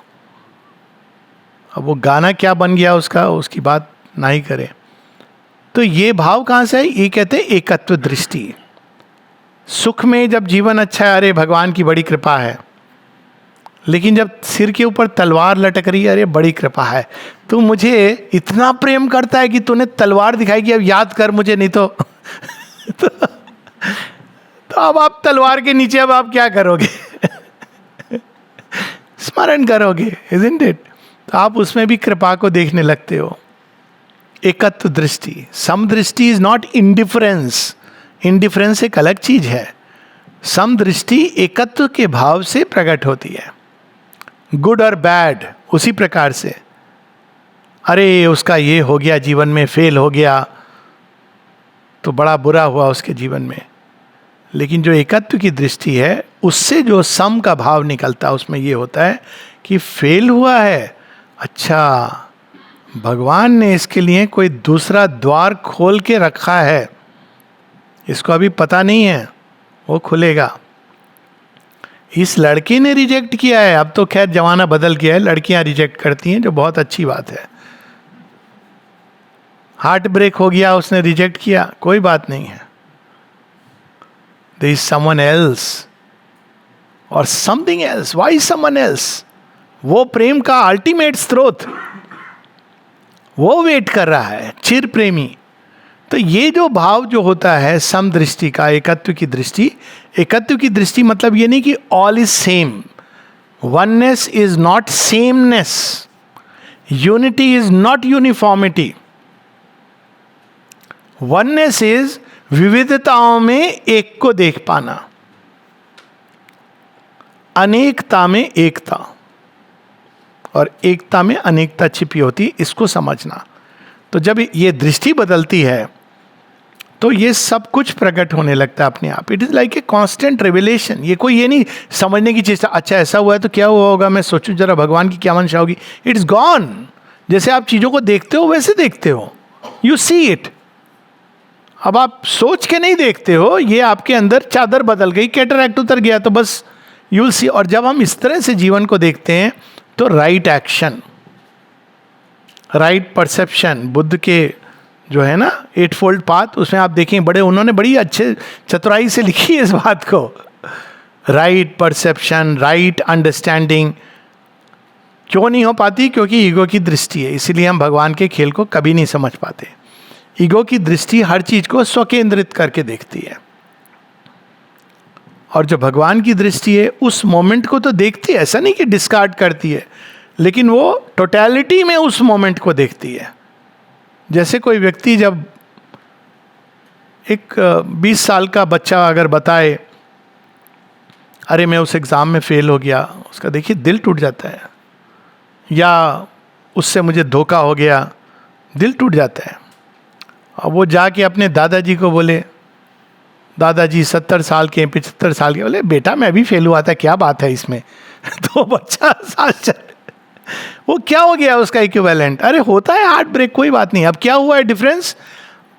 अब वो गाना क्या बन गया उसका, उसकी बात ना ही करें. तो ये भाव कहां से है? ये कहते हैं एकत्व दृष्टि. सुख में जब जीवन अच्छा है, अरे भगवान की बड़ी कृपा है. लेकिन जब सिर के ऊपर तलवार लटक रही है, अरे बड़ी कृपा है, तू मुझे इतना प्रेम करता है कि तूने तलवार दिखाई कि अब याद कर मुझे, नहीं तो तो अब आप तलवार के नीचे अब आप क्या करोगे? स्मरण करोगे, isn't it? तो आप उसमें भी कृपा को देखने लगते हो. एकत्व दृष्टि. समदृष्टि इज नॉट इंडिफरेंस. इंडिफरेंस एक अलग चीज है. समदृष्टि एकत्व के भाव से प्रकट होती है. गुड और बैड उसी प्रकार से. अरे उसका ये हो गया, जीवन में फेल हो गया, तो बड़ा बुरा हुआ उसके जीवन में. लेकिन जो एकत्व की दृष्टि है, उससे जो सम का भाव निकलता है, उसमें ये होता है कि फेल हुआ है, अच्छा भगवान ने इसके लिए कोई दूसरा द्वार खोल के रखा है, इसको अभी पता नहीं है, वो खुलेगा. इस लड़के ने रिजेक्ट किया है, अब तो खैर जमाना बदल गया है, लड़कियां रिजेक्ट करती हैं, जो बहुत अच्छी बात है. हार्ट ब्रेक हो गया, उसने रिजेक्ट किया, कोई बात नहीं है. There is someone else or something else. Why someone else? वो प्रेम का अल्टीमेट स्रोत वो वेट कर रहा है, चिर प्रेमी. तो ये जो भाव जो होता है समदृष्टि का, एकत्व की दृष्टि. एकत्व की दृष्टि मतलब ये नहीं कि all is same. Oneness is not sameness. Unity is not uniformity. Oneness is विविधताओं में एक को देख पाना, अनेकता में एकता, और एकता में अनेकता छिपी होती, इसको समझना. तो जब ये दृष्टि बदलती है तो ये सब कुछ प्रकट होने लगता है अपने आप. It is like a constant revelation. ये कोई ये नहीं समझने की चीज, अच्छा ऐसा हुआ है तो क्या हुआ होगा, मैं सोचूं जरा भगवान की क्या मंशा होगी. It is gone. जैसे आप चीजों को देखते हो वैसे देखते हो, यू सी इट. अब आप सोच के नहीं देखते हो, ये आपके अंदर चादर बदल गई, कैटरैक्ट उतर गया, तो बस यू विल सी. और जब हम इस तरह से जीवन को देखते हैं तो right action, right perception, Buddha के जो है ना 8-fold पाथ, उसमें आप देखें बड़े, उन्होंने बड़ी अच्छे चतुराई से लिखी है इस बात को. राइट परसेप्शन, राइट अंडरस्टैंडिंग क्यों नहीं हो पाती? क्योंकि ईगो की दृष्टि है. इसीलिए हम भगवान के खेल को कभी नहीं समझ पाते. ईगो की दृष्टि हर चीज को स्वकेंद्रित करके देखती है, और जो भगवान की दृष्टि है उस मोमेंट को तो देखती है, ऐसा नहीं कि डिस्कार्ड करती है, लेकिन वो टोटलिटी में उस मोमेंट को देखती है. जैसे कोई व्यक्ति जब एक 20 साल का बच्चा अगर बताए अरे मैं उस एग्ज़ाम में फेल हो गया, उसका देखिए दिल टूट जाता है. या उससे मुझे धोखा हो गया, दिल टूट जाता है. अब वो जाके अपने दादाजी को बोले, दादाजी 70 साल के 75 साल के, बोले बेटा मैं भी फेल हुआ था, क्या बात है इसमें? तो बच्चा सांस चल, वो क्या हो गया उसका इक्विवेलेंट? अरे होता है हार्ट ब्रेक, कोई बात नहीं. अब क्या हुआ है डिफरेंस?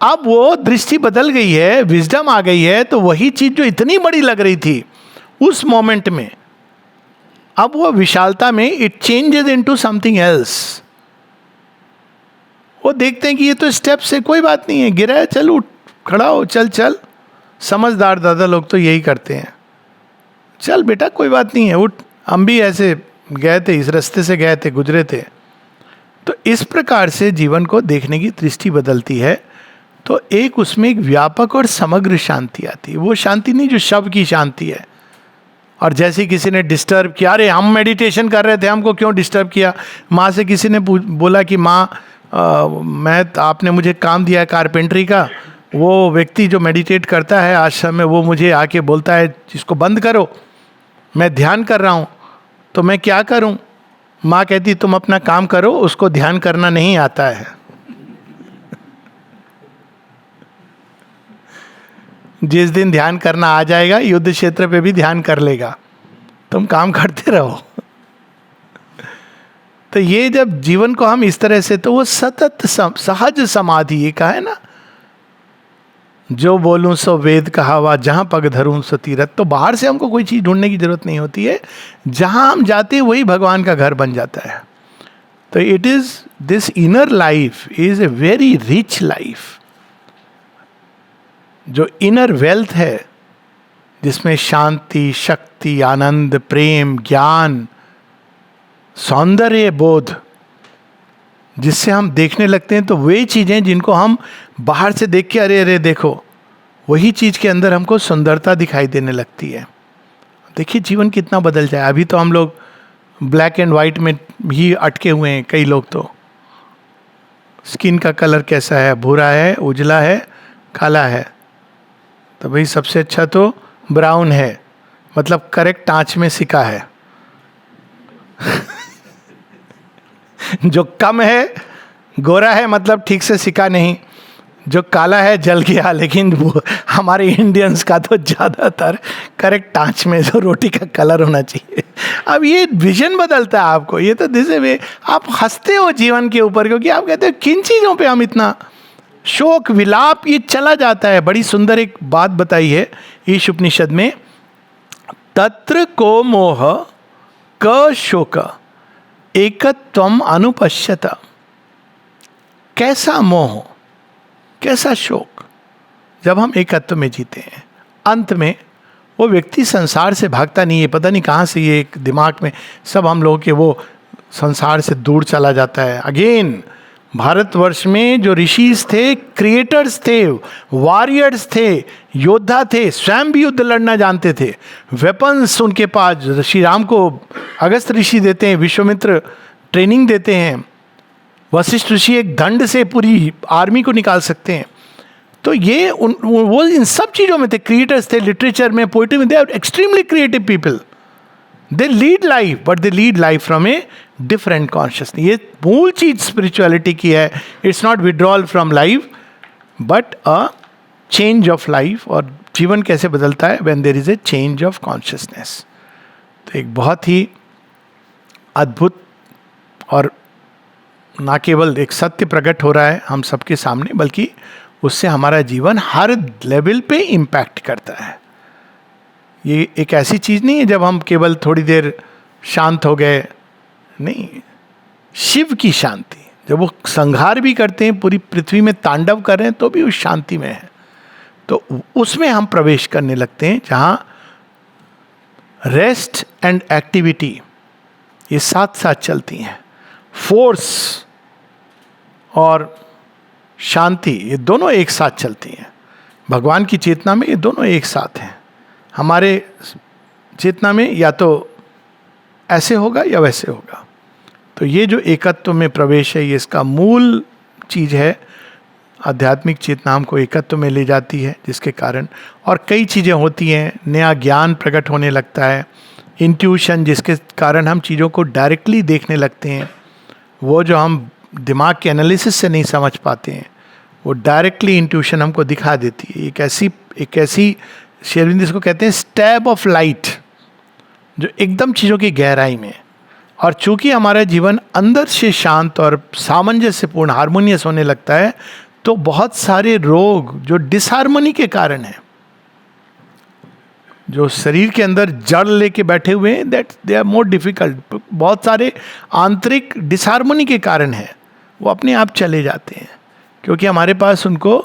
अब वो दृष्टि बदल गई है, विजडम आ गई है. तो वही चीज जो इतनी बड़ी लग रही थी उस मोमेंट में, अब वो विशालता में it changes into something else. वो देखते हैं कि ये तो स्टेप से, कोई बात नहीं है, गिरा है, चल उठ, खड़ा हो, चल चल। समझदार दादा लोग तो यही करते हैं, चल बेटा कोई बात नहीं है, उठ। हम भी ऐसे गए थे, इस रास्ते से गए थे, गुजरे थे। तो इस प्रकार से जीवन को देखने की दृष्टि बदलती है, तो एक उसमें एक व्यापक और समग्र शांति आती है। वो शांति नहीं जो शव की शांति है। और जैसे किसी ने डिस्टर्ब किया, अरे हम मेडिटेशन कर रहे थे, हमको क्यों डिस्टर्ब किया। माँ से किसी ने बोला कि माँ आपने मुझे काम दिया है कारपेंटरी का, वो व्यक्ति जो मेडिटेट करता है आश्रम में, वो मुझे आके बोलता है इसको बंद करो, मैं ध्यान कर रहा हूँ, तो मैं क्या करूँ। माँ कहती तुम अपना काम करो, उसको ध्यान करना नहीं आता है। जिस दिन ध्यान करना आ जाएगा, युद्ध क्षेत्र पे भी ध्यान कर लेगा, तुम काम करते रहो। तो ये जब जीवन को हम इस तरह से, तो वो सतत सहज समाधि, ये कहा है ना, जो बोलूं सो वेद कहावा, जहां पग धरूं सो तीरथ। तो बाहर से हमको कोई चीज ढूंढने की जरूरत नहीं होती है, जहां हम जाते हैं वही भगवान का घर बन जाता है। तो it is this inner life is a very rich life. जो इनर वेल्थ है, जिसमें शांति, शक्ति, आनंद, प्रेम, ज्ञान, सौंदर्य बोध, जिससे हम देखने लगते हैं, तो वे चीजें जिनको हम बाहर से देख के अरे अरे देखो, वही चीज के अंदर हमको सुंदरता दिखाई देने लगती है। देखिए जीवन कितना बदल जाए। अभी तो हम लोग ब्लैक एंड वाइट में ही अटके हुए हैं। कई लोग तो स्किन का कलर कैसा है, भूरा है, उजला है, काला है, तो भाई सबसे अच्छा तो ब्राउन है, मतलब करेक्ट आंच में सिका है। जो कम है, गोरा है, मतलब ठीक से सिका नहीं। जो काला है जल गया। लेकिन वो हमारे इंडियंस का तो ज़्यादातर करेक्ट आंच में जो रोटी का कलर होना चाहिए। अब ये विजन बदलता है आपको। ये तो दिस वे आप हंसते हो जीवन के ऊपर, क्योंकि आप कहते हो किन चीज़ों पे हम इतना शोक विलाप, ये चला जाता है। बड़ी सुंदर एक बात बताई है ईश उपनिषद में, तत्र को मोह क शोक एकत्वम अनुपश्यत। कैसा मोह, कैसा शोक, जब हम एकत्व में जीते हैं। अंत में वो व्यक्ति संसार से भागता नहीं है। पता नहीं कहाँ से ये एक दिमाग में सब हम लोगों के वो संसार से दूर चला जाता है। अगेन भारतवर्ष में जो ऋषिज थे, क्रिएटर्स थे, वॉरियर्स थे, योद्धा थे, स्वयं भी युद्ध लड़ना जानते थे, वेपन्स उनके पास। श्री राम को अगस्त ऋषि देते हैं, विश्वामित्र ट्रेनिंग देते हैं, वशिष्ठ ऋषि एक दंड से पूरी आर्मी को निकाल सकते हैं। तो ये वो इन सब चीज़ों में थे, क्रिएटर्स थे, लिटरेचर में, पोइट्री में, they are extremely creative people. They lead life, but they lead life from a different consciousness. ये मूल चीज स्पिरिचुअलिटी की है। It's not withdrawal from life but a change of life. और जीवन कैसे बदलता है, when there is a change of consciousness. तो एक बहुत ही अद्भुत और ना केवल एक सत्य प्रकट हो रहा है हम सबके सामने, बल्कि उससे हमारा जीवन हर लेवल पे इम्पैक्ट करता है। ये एक ऐसी चीज नहीं है जब हम केवल थोड़ी देर शांत हो गए, नहीं। शिव की शांति, जब वो संहार भी करते हैं, पूरी पृथ्वी में तांडव कर रहे हैं, तो भी उस शांति में है। तो उसमें हम प्रवेश करने लगते हैं, जहां रेस्ट एंड एक्टिविटी ये साथ साथ चलती हैं। फोर्स और शांति ये दोनों एक साथ चलती हैं। भगवान की चेतना में ये दोनों एक साथ हैं। हमारे चेतना में या तो ऐसे होगा या वैसे होगा। तो ये जो एकत्व में प्रवेश है, ये इसका मूल चीज है। आध्यात्मिक चेतना हमको एकत्व में ले जाती है, जिसके कारण और कई चीज़ें होती हैं। नया ज्ञान प्रकट होने लगता है, इंट्यूशन, जिसके कारण हम चीज़ों को डायरेक्टली देखने लगते हैं। वो जो हम दिमाग के एनालिसिस से नहीं समझ पाते हैं, वो डायरेक्टली इंट्यूशन हमको दिखा देती है। एक ऐसी श्री अरविंद इसको कहते हैं स्टैब ऑफ लाइट, जो एकदम चीज़ों की गहराई में। और चूंकि हमारा जीवन अंदर से शांत और सामंजस्यपूर्ण, हारमोनियस होने लगता है, तो बहुत सारे रोग जो डिसहार्मनी के कारण हैं, जो शरीर के अंदर जड़ लेके बैठे हुए हैं, that they are more difficult. बहुत सारे आंतरिक डिसहार्मोनी के कारण है, वो अपने आप चले जाते हैं, क्योंकि हमारे पास उनको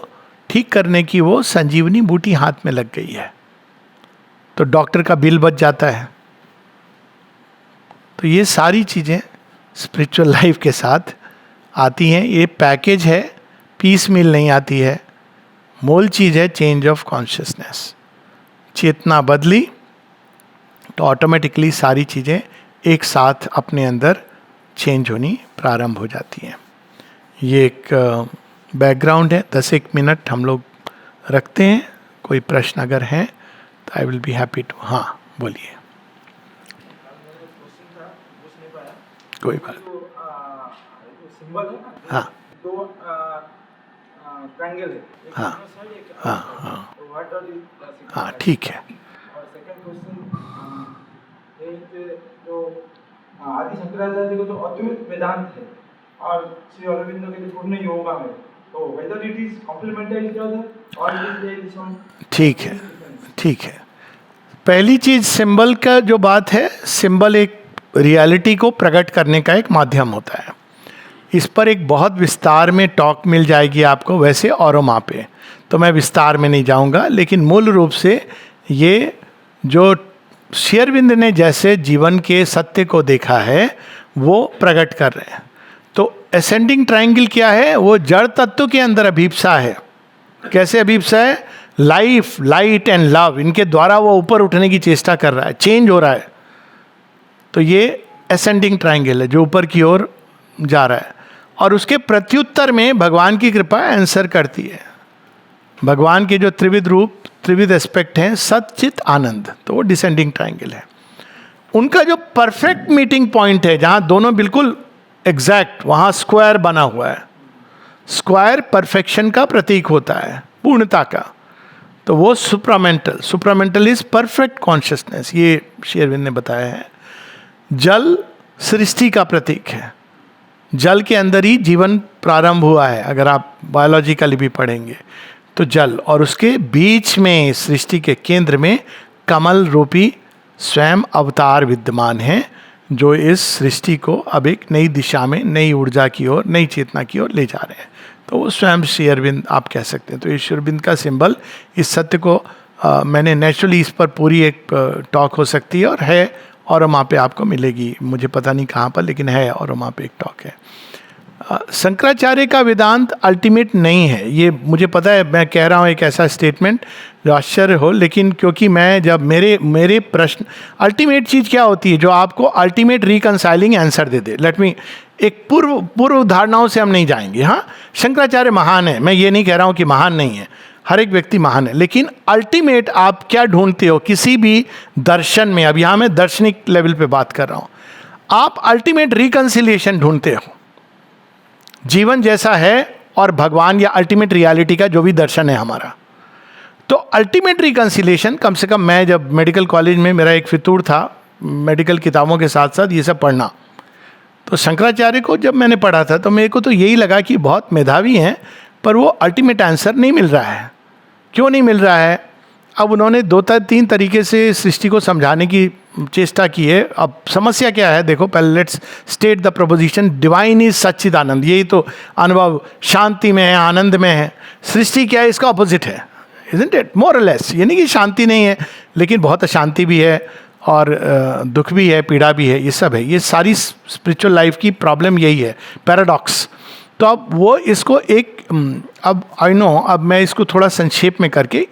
ठीक करने की वो संजीवनी बूटी हाथ में लग गई है। तो डॉक्टर का बिल बच जाता है। तो ये सारी चीज़ें स्पिरिचुअल लाइफ के साथ आती हैं। ये पैकेज है, पीस मिल नहीं आती है। मूल चीज़ है चेंज ऑफ कॉन्शियसनेस। चेतना बदली तो ऑटोमेटिकली सारी चीज़ें एक साथ अपने अंदर चेंज होनी प्रारंभ हो जाती हैं। ये एक बैकग्राउंड है। 10-1 मिनट हम लोग रखते हैं। कोई प्रश्न अगर हैं तो I will be happy to. हाँ बोलिए। कोई बात। सिंबल है ना, हाँ दो ट्रायंगल है, एक हाँ साइड एक हाँ हाँ तो व्हाट डज इट हाँ ठीक है। और सेकंड क्वेश्चन ये जो आदि शंकराचार्य को जो अद्वैत वेदांत है और श्री अरविंदो के पूर्ण योगा में, तो whether it is complementary to other और इट इज सम। ठीक है ठीक है। पहली चीज सिंबल का जो बात है, सिंबल एक रियलिटी को प्रकट करने का एक माध्यम होता है। इस पर एक बहुत विस्तार में टॉक मिल जाएगी आपको वैसे औरोमा पे, तो मैं विस्तार में नहीं जाऊंगा। लेकिन मूल रूप से ये जो श्री अरविंद ने जैसे जीवन के सत्य को देखा है वो प्रकट कर रहे हैं। तो असेंडिंग ट्रायंगल क्या है? वो जड़ तत्व के अंदर अभिप्सा है। कैसे अभिप्सा है? लाइफ, लाइट एंड लव, इनके द्वारा वो ऊपर उठने की चेष्टा कर रहा है, चेंज हो रहा है। तो ये असेंडिंग ट्रायंगल है जो ऊपर की ओर जा रहा है। और उसके प्रत्युत्तर में भगवान की कृपा आंसर करती है। भगवान के जो त्रिविध रूप, त्रिविध एस्पेक्ट हैं, सत चित आनंद, तो वो डिसेंडिंग ट्रायंगल है। उनका जो परफेक्ट मीटिंग पॉइंट है जहां दोनों बिल्कुल एग्जैक्ट, वहां स्क्वायर बना हुआ है। स्क्वायर परफेक्शन का प्रतीक होता है, पूर्णता का। तो वो supramental, supramental is perfect consciousness, ये श्री अरविंद ने बताया है। जल सृष्टि का प्रतीक है। जल के अंदर ही जीवन प्रारंभ हुआ है, अगर आप बायोलॉजिकली भी पढ़ेंगे तो जल, और उसके बीच में सृष्टि के केंद्र में कमल रूपी स्वयं अवतार विद्यमान है, जो इस सृष्टि को अब एक नई दिशा में, नई ऊर्जा की ओर, नई चेतना की ओर ले जा रहे हैं। तो वो स्वयं श्री अरविंद आप कह सकते हैं। तो ये श्री अरविंद का सिंबल इस सत्य को मैंने नेचुरली, इस पर पूरी एक टॉक हो सकती है और है, और वहाँ पे आपको मिलेगी, मुझे पता नहीं कहाँ पर, लेकिन है, और वहाँ पे एक टॉक है। शंकराचार्य का वेदांत अल्टीमेट नहीं है, ये मुझे पता है। मैं कह रहा हूँ एक ऐसा स्टेटमेंट जो आश्चर्य हो, लेकिन क्योंकि मैं जब मेरे प्रश्न, अल्टीमेट चीज़ क्या होती है जो आपको अल्टीमेट रिकंसाइलिंग आंसर दे दे। लेट मी, एक पूर्व धारणाओं से हम नहीं जाएंगे। हाँ, शंकराचार्य महान है, मैं ये नहीं कह रहा हूँ कि महान नहीं है, हर एक व्यक्ति महान है, लेकिन अल्टीमेट आप क्या ढूंढते हो किसी भी दर्शन में? अब यहाँ मैं दार्शनिक लेवल पे बात कर रहा हूँ। आप अल्टीमेट रिकंसिलिएशन ढूंढते हो, जीवन जैसा है और भगवान या अल्टीमेट रियलिटी का जो भी दर्शन है हमारा। तो अल्टीमेट रिकंसिलिएशन, कम से कम मैं जब मेडिकल कॉलेज में, मेरा एक फितूर था मेडिकल किताबों के साथ साथ ये सब पढ़ना। तो शंकराचार्य को जब मैंने पढ़ा था तो मेरे को तो यही लगा कि बहुत मेधावी हैं, पर वो अल्टीमेट आंसर नहीं मिल रहा है। क्यों नहीं मिल रहा है? अब उन्होंने 2-3 तरीके से सृष्टि को समझाने की चेष्टा की है। अब समस्या क्या है? देखो, पहले let's state the proposition, divine is सच्चिदानंद, यही तो अनुभव शांति में है, आनंद में है। सृष्टि क्या है? इसका ऑपोजिट है, इजंट इट? मोर और लेस। यानी कि शांति नहीं है, लेकिन बहुत अशांति भी है, और दुख भी है, पीड़ा भी है, ये सब है। ये सारी स्पिरिचुअल लाइफ की प्रॉब्लम यही है, पैराडॉक्स। तो अब वो इसको एक, अब आई नो, अब मैं इसको थोड़ा संक्षेप में करके,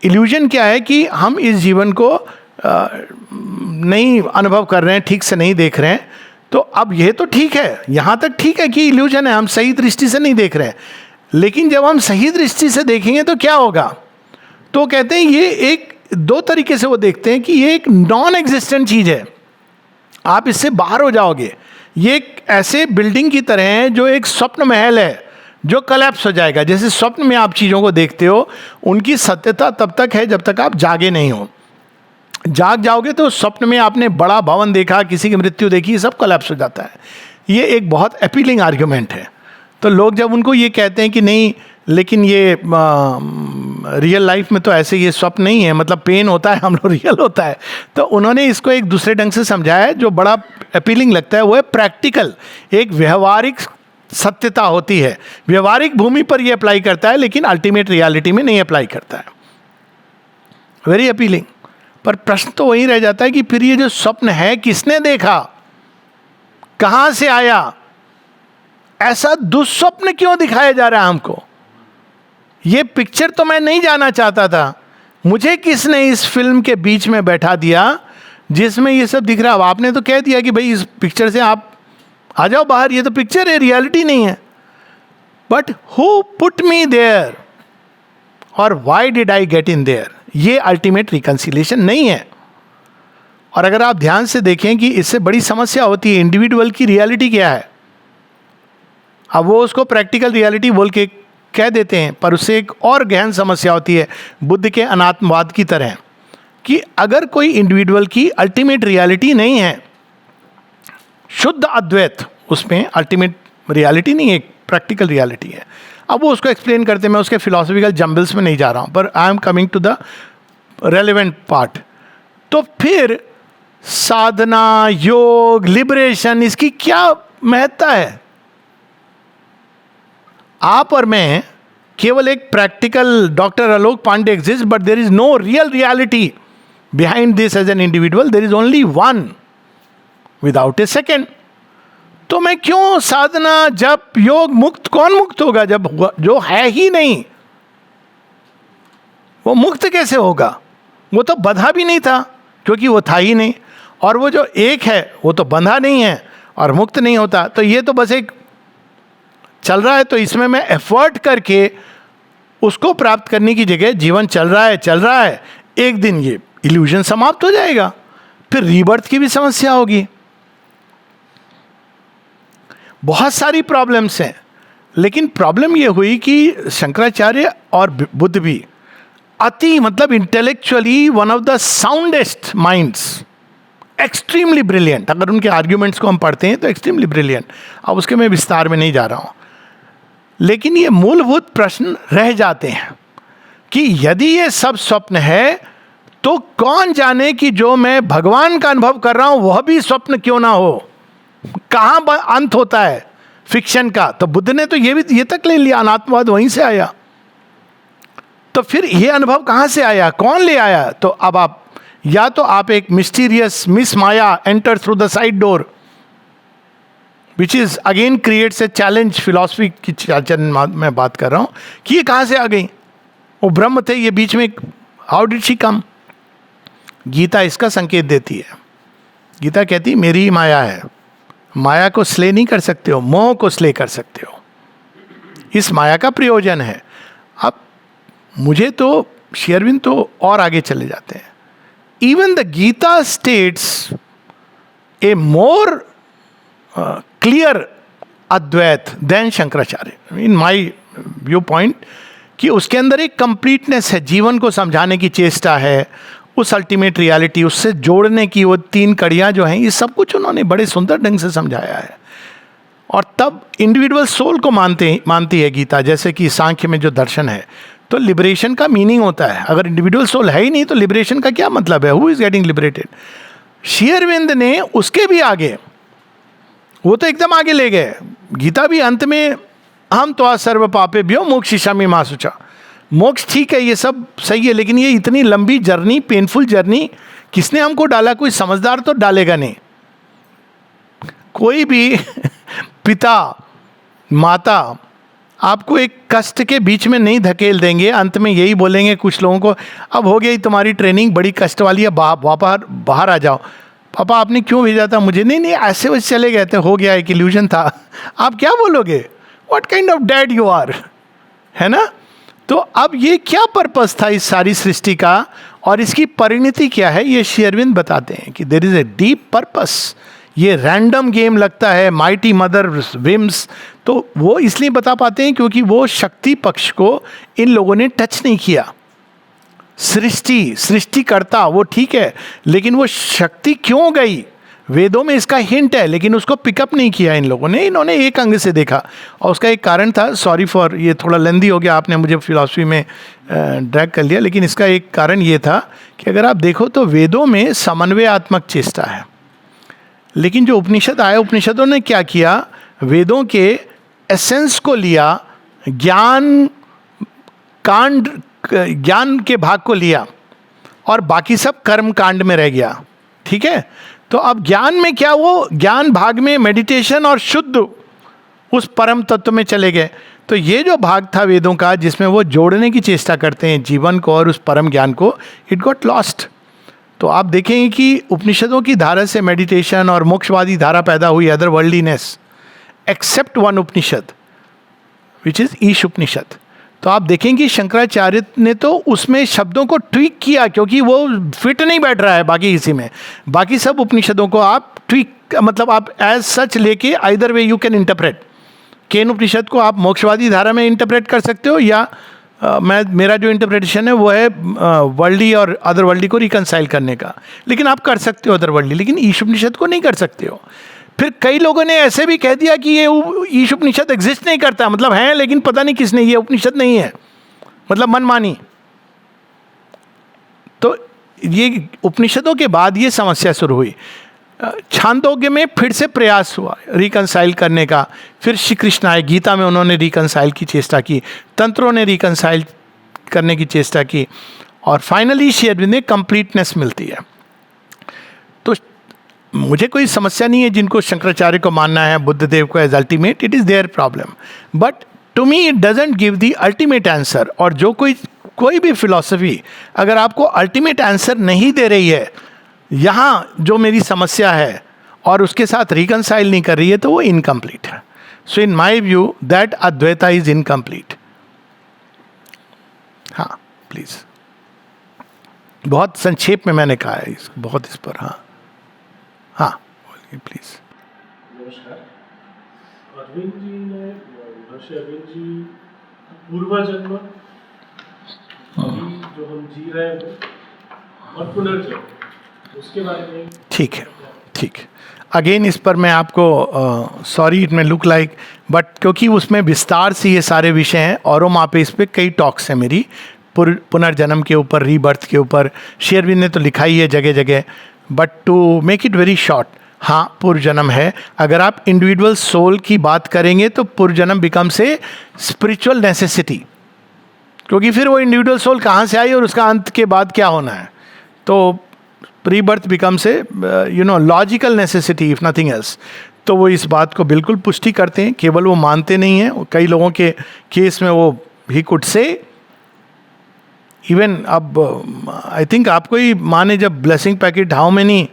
इल्यूजन क्या है कि हम इस जीवन को नहीं अनुभव कर रहे हैं, ठीक से नहीं देख रहे हैं। तो अब ये तो ठीक है, यहाँ तक ठीक है कि इल्यूजन है, हम सही दृष्टि से नहीं देख रहे हैं। लेकिन जब हम सही दृष्टि से देखेंगे तो क्या होगा? तो कहते हैं ये एक, 2 तरीके से वो देखते हैं कि ये एक नॉन एग्जिस्टेंट चीज़ है, आप इससे बाहर हो जाओगे। ये एक ऐसे बिल्डिंग की तरह है जो एक स्वप्न महल है जो कलैप्स हो जाएगा। जैसे स्वप्न में आप चीज़ों को देखते हो, उनकी सत्यता तब तक है जब तक आप जागे नहीं हो। जाग जाओगे तो स्वप्न में आपने बड़ा भवन देखा, किसी की मृत्यु देखी, सब कलैप्स हो जाता है। ये एक बहुत अपीलिंग आर्ग्यूमेंट है। तो लोग जब उनको ये कहते हैं कि नहीं, लेकिन ये रियल लाइफ में तो ऐसे ये स्वप्न नहीं है, मतलब पेन होता है, हम लोग रियल होता है। तो उन्होंने इसको एक दूसरे ढंग से समझाया है जो बड़ा अपीलिंग लगता है, वो है प्रैक्टिकल, एक व्यवहारिक सत्यता होती है, व्यवहारिक भूमि पर ये अप्लाई करता है लेकिन अल्टीमेट रियलिटी में नहीं अप्लाई करता है। Very appealing. पर प्रश्न तो वही रह जाता है कि फिर ये जो स्वप्न है किसने देखा, कहां से आया, ऐसा दुस्वप्न क्यों दिखाया जा रहा है हमको? ये पिक्चर तो मैं नहीं जाना चाहता था, मुझे किसने इस फिल्म के बीच में बैठा दिया जिसमें ये सब दिख रहा है? आपने तो कह दिया कि भाई इस पिक्चर से आप आ जाओ बाहर, ये तो पिक्चर है, रियलिटी नहीं है। But who put me there और why did I get in there, ये अल्टीमेट रिकंसिलिएशन नहीं है। और अगर आप ध्यान से देखें कि इससे बड़ी समस्या होती है, इंडिविजुअल की रियलिटी क्या है। अब वो उसको प्रैक्टिकल रियलिटी बोल के कह देते हैं, पर उससे एक और गहन समस्या होती है बुद्ध के अनात्मवाद की तरह, कि अगर कोई इंडिविजुअल की अल्टीमेट रियलिटी नहीं है, शुद्ध अद्वैत, उसमें अल्टीमेट रियलिटी नहीं है, एक प्रैक्टिकल रियलिटी है। अब वो उसको एक्सप्लेन करते हैं, मैं उसके फिलोसफिकल जंबल्स में नहीं जा रहा हूं, पर I am coming to the relevant part. तो फिर साधना, योग, लिबरेशन, इसकी क्या महत्ता है? आप और मैं केवल एक practical doctor Alok Pandey exist, but there is no real reality behind this as an individual, there is only one without a second. तो मैं क्यों साधना, जब, योग, मुक्त? कौन मुक्त होगा जब जो है ही नहीं? वो मुक्त कैसे होगा? वो तो बंधा भी नहीं था क्योंकि वो था ही नहीं, और वो जो एक है वो तो बंधा नहीं है और मुक्त नहीं होता। तो ये तो बस एक चल रहा है, तो इसमें मैं एफर्ट करके उसको प्राप्त करने की जगह जीवन चल रहा है, एक दिन ये इल्यूजन समाप्त हो जाएगा, फिर रीबर्थ की भी समस्या होगी। बहुत सारी प्रॉब्लम्स हैं, लेकिन प्रॉब्लम ये हुई कि शंकराचार्य और बुद्ध भी अति, मतलब intellectually one of the soundest minds, extremely brilliant. अगर उनके आर्ग्यूमेंट्स को हम पढ़ते हैं तो एक्सट्रीमली ब्रिलियंट। अब उसके मैं विस्तार में नहीं जा रहा हूं, लेकिन ये मूलभूत प्रश्न रह जाते हैं कि यदि ये सब स्वप्न है तो कौन जाने कि जो मैं भगवान का अनुभव कर रहा हूं वह भी स्वप्न क्यों ना हो? कहां अंत होता है फिक्शन का? तो बुद्ध ने तो ये तक ले लिया, अनात्मवाद वहीं से आया। तो फिर ये अनुभव कहां से आया, कौन ले आया? तो अब आप या तो आप एक mysterious miss Maya enter through the side door, which is again creates a challenge philosophy की मैं बात कर रहा हूं कि ये कहां से आ गई? वो ब्रह्म थे, ये बीच में, how did she come? Gita इसका संकेत देती है। गीता कहती मेरी ही माया है, माया को स्ले नहीं कर सकते हो, मोह को स्ले कर सकते हो, इस माया का प्रयोजन है। अब मुझे तो श्री अरविंद तो और आगे चले जाते हैं। Even the Gita states a more clear Advaita than Shankaracharya in my view point, कि उसके अंदर एक कंप्लीटनेस है, जीवन को समझाने की चेष्टा है, उस अल्टीमेट रियलिटी, उससे जोड़ने की वो तीन कड़ियाँ जो हैं, ये सब कुछ उन्होंने बड़े सुंदर ढंग से समझाया है। और तब इंडिविजुअल सोल को मानती है गीता, जैसे कि सांख्य में जो दर्शन है। तो लिबरेशन का मीनिंग होता है, अगर इंडिविजुअल सोल है ही नहीं तो लिबरेशन का क्या मतलब है? Who is getting liberated? Shri Aurobindo ने उसके भी आगे, वो तो एकदम आगे ले गए। गीता भी अंत में हम तो सर्व पापे भ्यो मोक्षिष्यामि मा शुचा, मोक्ष ठीक है, ये सब सही है, लेकिन ये इतनी लंबी जर्नी, पेनफुल जर्नी किसने हमको डाला? कोई समझदार तो डालेगा नहीं। कोई भी पिता माता आपको एक कष्ट के बीच में नहीं धकेल देंगे, अंत में यही बोलेंगे कुछ लोगों को, अब हो गई तुम्हारी ट्रेनिंग बड़ी कष्ट वाली है, बाहर आ जाओ। पापा आपने क्यों भेजा था मुझे? नहीं ऐसे वैसे चले गए थे, हो गया, एक इल्यूजन था। आप क्या बोलोगे? What kind of dad you are, है ना? तो अब ये क्या पर्पस था इस सारी सृष्टि का, और इसकी परिणति क्या है? ये श्री अरविंद बताते हैं कि there is a deep purpose. ये रैंडम गेम लगता है, माइटी मदर विम्स, तो वो इसलिए बता पाते हैं क्योंकि वो शक्ति पक्ष को इन लोगों ने टच नहीं किया। सृष्टिकर्ता वो ठीक है, लेकिन वो शक्ति क्यों गई? वेदों में इसका हिंट है, लेकिन उसको पिकअप नहीं किया इन लोगों ने, इन्होंने एक अंग से देखा। और उसका एक कारण था, सॉरी फॉर ये थोड़ा लेंदी हो गया, आपने मुझे फिलॉसफी में ड्रैग कर लिया, लेकिन इसका एक कारण ये था कि अगर आप देखो तो वेदों में समन्वयात्मक चेष्टा है, लेकिन जो उपनिषद आए, उपनिषदों ने क्या किया, वेदों के एसेंस को लिया, ज्ञान कांड, ज्ञान के भाग को लिया, और बाकी सब कर्म कांड में रह गया। ठीक है, तो अब ज्ञान में क्या, वो ज्ञान भाग में मेडिटेशन और शुद्ध उस परम तत्व में चले गए। तो ये जो भाग था वेदों का जिसमें वो जोड़ने की चेष्टा करते हैं जीवन को और उस परम ज्ञान को, इट गॉट लॉस्ट। तो आप देखेंगे कि उपनिषदों की धारा से मेडिटेशन और मोक्षवादी धारा पैदा हुई, other worldliness, except one Upanishad which is Isha Upanishad. तो आप देखेंगे शंकराचार्य ने तो उसमें शब्दों को ट्वीक किया, क्योंकि वो फिट नहीं बैठ रहा है बाकी इसी में। बाकी सब उपनिषदों को आप ट्वीक, मतलब आप एज सच लेके either way you can interpret. Kena Upanishad को आप मोक्षवादी धारा में इंटरप्रेट कर सकते हो, या मेरा जो इंटरप्रिटेशन है वो है वर्ल्डली और अदर वर्ल्डली को रिकनसाइल करने का, लेकिन आप कर सकते हो अदर वर्ल्डली, लेकिन ईश उपनिषद को नहीं कर सकते हो। फिर कई लोगों ने ऐसे भी कह दिया कि ये ईश उपनिषद एग्जिस्ट नहीं करता, मतलब है लेकिन पता नहीं किसने, ये उपनिषद नहीं है, मतलब मनमानी। तो ये उपनिषदों के बाद ये समस्या शुरू हुई। छांदोग्य में फिर से प्रयास हुआ रिकनसाइल करने का, फिर श्री कृष्ण आए, गीता में उन्होंने रिकनसाइल की चेष्टा की, तंत्रों ने रिकनसाइल करने की चेष्टा की, और फाइनली श्री अरविंद में कंप्लीटनेस मिलती है। तो मुझे कोई समस्या नहीं है जिनको शंकराचार्य को मानना है, बुद्ध देव को as ultimate, it is there problem, but to me it doesn't give the ultimate answer. और जो कोई भी फिलॉसफी अगर आपको अल्टीमेट आंसर नहीं दे रही है, यहाँ जो मेरी समस्या है, और उसके साथ रिकनसाइल नहीं कर रही है, तो वो इनकम्प्लीट है। So in my view that Advaita is incomplete. हाँ प्लीज, बहुत संक्षेप में मैंने कहा है बहुत इस पर। हाँ हाँ बोलिए प्लीज। नमस्कार। अरविंद जी ने, महर्षि अरविंद जी पूर्व जन्म, अभी जो हम जी रहे हैं, और पुनर्जन्म, उसके बारे में। ठीक है, ठीक है। अगेन इस पर मैं आपको sorry it may look like, but क्योंकि उसमें विस्तार से ये सारे विषय हैं, और वहाँ पे इस पर कई टॉक्स हैं मेरी, पुनर्जन्म के ऊपर, रीबर्थ के ऊपर। श्री अरविंद ने तो लिखा ही है जगह जगह, but to make it very short, हाँ पूर्वजन्म है। अगर आप इंडिविजुअल सोल की बात करेंगे तो पूर्वजन्म बिकम्स ए स्पिरिचुअल नेसेसिटी, क्योंकि फिर वो इंडिविजुअल सोल कहाँ से आई और उसका अंत के बाद क्या होना है। तो rebirth becomes a logical necessity if nothing else. तो वो इस बात को बिल्कुल पुष्टि करते हैं, केवल वो मानते नहीं हैं। कई लोगों के केस में वो ही कुड से इवन, अब आई थिंक आपको ही माने, जब ब्लेसिंग पैकेट हाउ मेनी,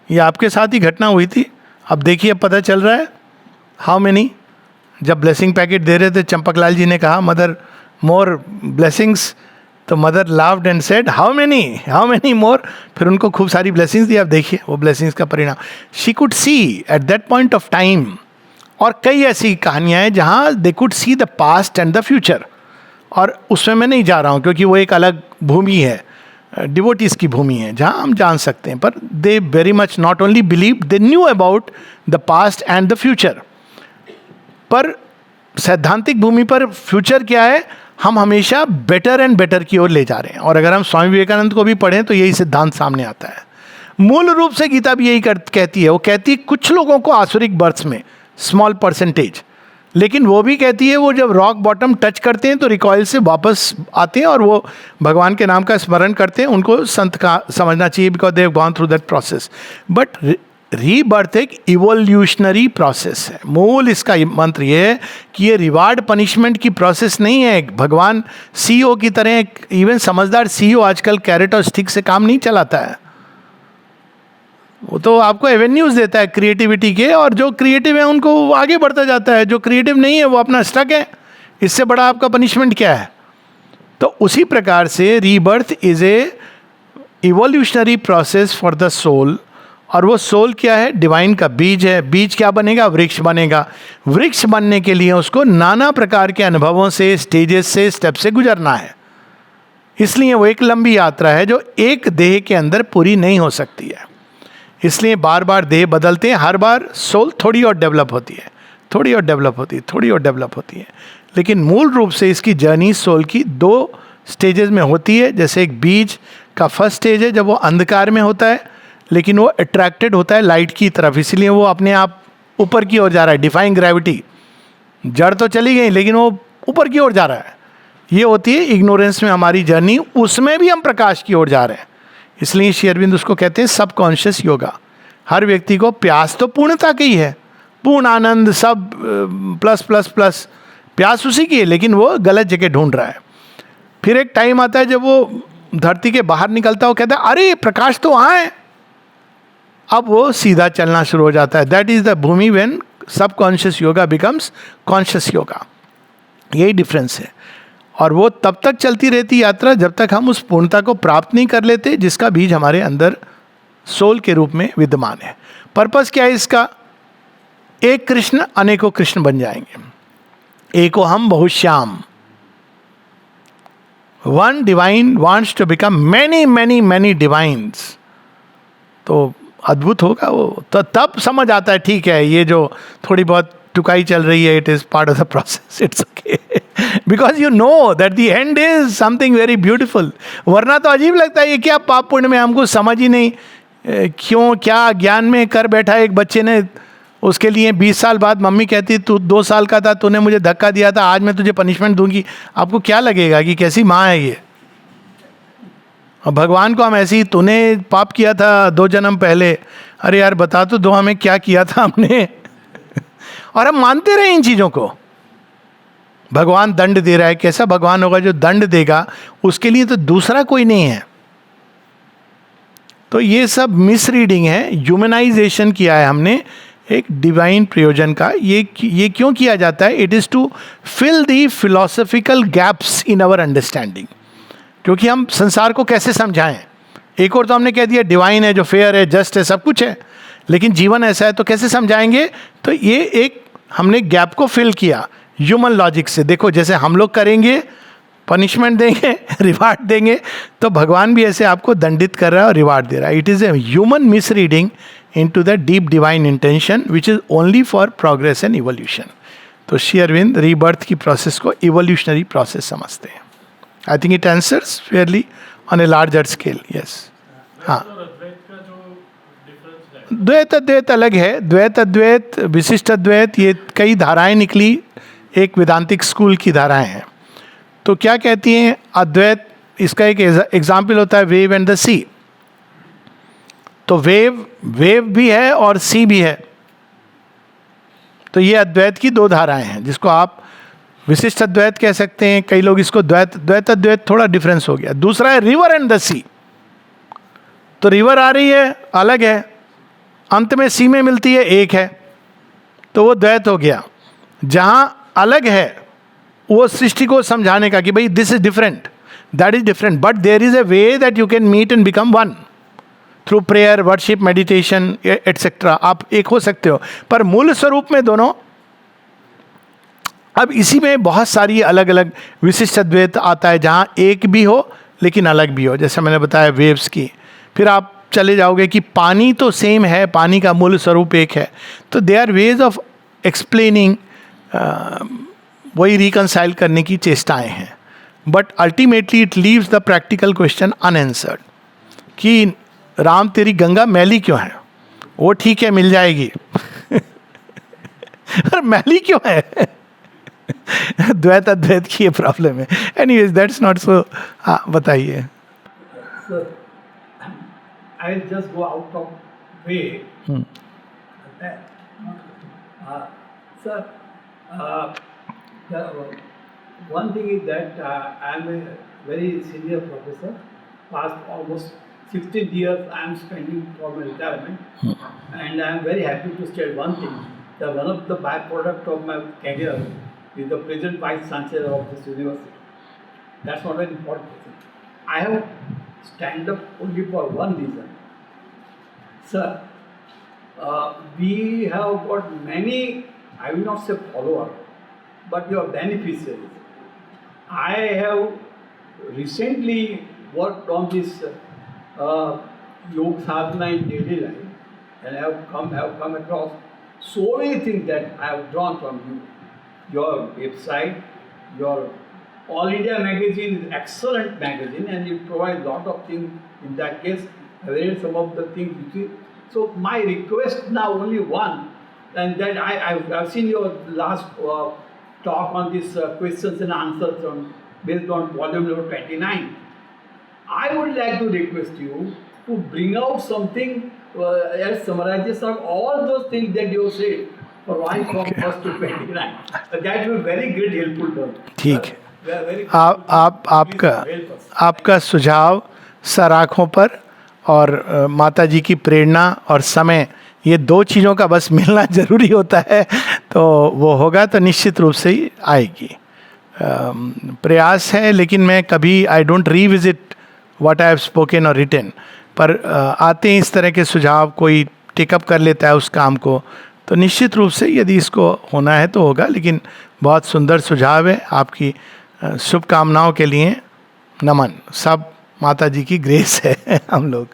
ये आपके साथ ही घटना हुई थी, अब देखिए अब पता चल रहा है हाउ मेनी। जब ब्लेसिंग पैकेट दे रहे थे, चंपकलाल जी ने कहा मदर मोर ब्लेसिंग्स, तो mother लाव्ड and said how many more, फिर उनको खूब सारी ब्लेसिंग्स दी। अब देखिए वो ब्लेसिंग्स का परिणाम she could see at that point of time. और कई ऐसी कहानियाँ हैं जहाँ they could see the past and the future, और उसमें मैं नहीं जा रहा हूँ क्योंकि वो एक अलग भूमि है, डिवोटीज की भूमि है, जहाँ हम जान सकते हैं। पर they very much not only believe, they knew about the past and the future. पर सैद्धांतिक भूमि पर फ्यूचर क्या है, हम हमेशा बेटर एंड बेटर की ओर ले जा रहे हैं। और अगर हम स्वामी विवेकानंद को भी पढ़ें तो यही सिद्धांत सामने आता है। मूल रूप से गीता भी यही कहती है। वो कहती है कुछ लोगों को आसुरिक बर्थ में, स्मॉल परसेंटेज, लेकिन वो भी कहती है वो जब रॉक बॉटम टच करते हैं तो रिकॉइल से वापस आते हैं और वो भगवान के नाम का स्मरण करते हैं। उनको संत का समझना चाहिए, because they have gone through that process. But rebirth एक इवोल्यूशनरी प्रोसेस है। मूल इसका मंत्र ये है कि ये रिवार्ड पनिशमेंट की प्रोसेस नहीं है। भगवान सीईओ की तरह, इवन समझदार सीईओ आजकल कैरेट और स्टिक से काम नहीं चलाता है। वो तो आपको एवेन्यूज देता है क्रिएटिविटी के, और जो क्रिएटिव है उनको आगे बढ़ता जाता है, जो क्रिएटिव नहीं है वो अपना स्टक है। इससे बड़ा आपका पनिशमेंट क्या है। तो उसी प्रकार से rebirth is a evolutionary process for the soul. और वो सोल क्या है, डिवाइन का बीज है। बीज क्या बनेगा, वृक्ष बनेगा। वृक्ष बनने के लिए उसको नाना प्रकार के अनुभवों से, स्टेजेस से, स्टेप से गुजरना है। इसलिए वो एक लंबी यात्रा है जो एक देह के अंदर पूरी नहीं हो सकती है। इसलिए बार बार देह बदलते हैं, हर बार सोल थोड़ी और डेवलप होती है, थोड़ी और डेवलप होती है, थोड़ी और डेवलप होती है। लेकिन मूल रूप से इसकी जर्नी सोल की 2 स्टेजेस में होती है। जैसे एक बीज का फर्स्ट स्टेज है जब वो अंधकार में होता है, लेकिन वो अट्रैक्टेड होता है लाइट की तरफ, इसीलिए वो अपने आप ऊपर की ओर जा रहा है, डिफाइंग ग्रेविटी। जड़ तो चली गई लेकिन वो ऊपर की ओर जा रहा है। ये होती है इग्नोरेंस में हमारी जर्नी, उसमें भी हम प्रकाश की ओर जा रहे हैं। इसलिए श्री अरविंद उसको कहते हैं सबकॉन्शियस योगा। हर व्यक्ति को प्यास तो पूर्णता की है, पूर्ण आनंद, सब प्लस प्लस प्लस, प्यास उसी की है, लेकिन वो गलत जगह ढूंढ रहा है। फिर एक टाइम आता है जब वो धरती के बाहर निकलता है, वो कहता है अरे प्रकाश तो वहाँ है, अब वो सीधा चलना शुरू हो जाता है। That is the bhumi when subconscious yoga becomes conscious yoga. यही डिफरेंस है। और वो तब तक चलती रहती यात्रा जब तक हम उस पूर्णता को प्राप्त नहीं कर लेते जिसका बीज हमारे अंदर सोल के रूप में विद्यमान है। पर्पस क्या है इसका? एक कृष्ण अनेकों कृष्ण बन जाएंगे, एको हम बहुश्याम। One divine wants to become many many many divines. तो अद्भुत होगा वो, तो तब समझ आता है ठीक है, ये जो थोड़ी बहुत टुकाई चल रही है, it is part of the process, it's okay, because you know that the end is something very beautiful. वरना तो अजीब लगता है ये क्या पाप पुण्य में, हमको समझ ही नहीं क्यों, क्या ज्ञान में कर बैठा एक बच्चे ने, उसके लिए 20 साल बाद मम्मी कहती तू 2 साल का था, तूने मुझे धक्का दिया था, आज मैं तुझे पनिशमेंट दूंगी। आपको क्या लगेगा कि कैसी माँ है ये? और भगवान को हम ऐसे ही, तूने पाप किया था 2 जन्म पहले, अरे यार बता तो दो हमें क्या किया था हमने। और हम मानते रहे इन चीज़ों को। भगवान दंड दे रहा है, कैसा भगवान होगा जो दंड देगा? उसके लिए तो दूसरा कोई नहीं है। तो ये सब मिसरीडिंग है, ह्यूमनाइजेशन किया है हमने एक डिवाइन प्रयोजन का। ये क्यों किया जाता है? It is to fill the philosophical gaps in our understanding. क्योंकि हम संसार को कैसे समझाएं? एक और तो हमने कह दिया डिवाइन है, जो फेयर है, जस्ट है, सब कुछ है, लेकिन जीवन ऐसा है तो कैसे समझाएंगे? तो ये एक हमने गैप को फिल किया ह्यूमन लॉजिक से। देखो जैसे हम लोग करेंगे, पनिशमेंट देंगे, रिवार्ड देंगे, तो भगवान भी ऐसे आपको दंडित कर रहा है और रिवार्ड दे रहा है। It is a human misreading into the deep divine intention which is only for progress and evolution. तो श्री अरविंद रीबर्थ की प्रोसेस को इवोल्यूशनरी प्रोसेस समझते हैं। I think it answers Fairlie on a larger scale. Yes, हाँ। द्वैत अद्वैत अलग है, द्वैत अद्वैत विशिष्ट अद्वैत, ये कई धाराएं निकली, एक वेदांतिक स्कूल की धाराएं हैं। तो क्या कहती हैं अद्वैत? इसका एक एग्जाम्पल होता है वेव एंड द सी। तो वेव भी है और सी भी है। तो ये अद्वैत की 2 धाराएं हैं, जिसको आप विशिष्ट अद्वैत कह सकते हैं, कई लोग इसको द्वैत अद्वैत, थोड़ा डिफरेंस हो गया। दूसरा है रिवर एंड द सी। तो रिवर आ रही है, अलग है, अंत में सी में मिलती है, एक है, तो वो द्वैत हो गया। जहां अलग है वो सृष्टि को समझाने का कि भाई this is different, that is different, but there is a way that you can meet and become one through prayer, worship, meditation etcetera. आप एक हो सकते हो, पर मूल स्वरूप में दोनों। अब इसी में बहुत सारी अलग अलग विशिष्ट अद्वैत आता है, जहाँ एक भी हो लेकिन अलग भी हो, जैसे मैंने बताया वेव्स की। फिर आप चले जाओगे कि पानी तो सेम है, पानी का मूल स्वरूप एक है। तो they are ways of explaining, वही रिकनसाइल करने की चेष्टाएं हैं। But ultimately it leaves the practical question unanswered कि राम तेरी गंगा मैली क्यों है? वो ठीक है, मिल जाएगी। पर मैली क्यों है? द्वैत अद्वैत की ये प्रॉब्लम है। Anyways that's not so. हाँ बताइए। Sir, I'll just go out of way. Sir, the, one thing is that I am a very senior professor. Past almost 16 years I am spending for my retirement, and I am very happy to state one thing: that one of the byproduct of my career is the present vice chancellor of this university. That's not an important thing. I have stand up only for one reason. Sir, we have got many, I will not say followers, but your beneficiaries. I have recently worked on this Yoga Sadhana in daily life, and I have come across so many things that I have drawn from you. Your website, your All India magazine is excellent magazine, and it provides lot of things. In that case, I read some of the things you see. So my request now only one, and that I've seen your last talk on this questions and answers based on volume number 29. I would like to request you to bring out something as summarizes of all those things that you said for one from first to 29. That will be very great helpful to us. ठीक है, We are very आपका सुझाव sir आँखों पर और माता जी की प्रेरणा और समय, ये दो चीज़ों का बस मिलना ज़रूरी होता है, तो वो होगा तो निश्चित रूप से ही आएगी। प्रयास है, लेकिन मैं कभी I don't revisit what I have spoken और रिटन, पर आते हैं इस तरह के सुझाव, कोई टेकअप कर लेता है उस काम को, तो निश्चित रूप से यदि इसको होना है तो होगा। लेकिन बहुत सुंदर सुझाव है, आपकी शुभकामनाओं के लिए नमन। सब माता जी की ग्रेस है हम लोग।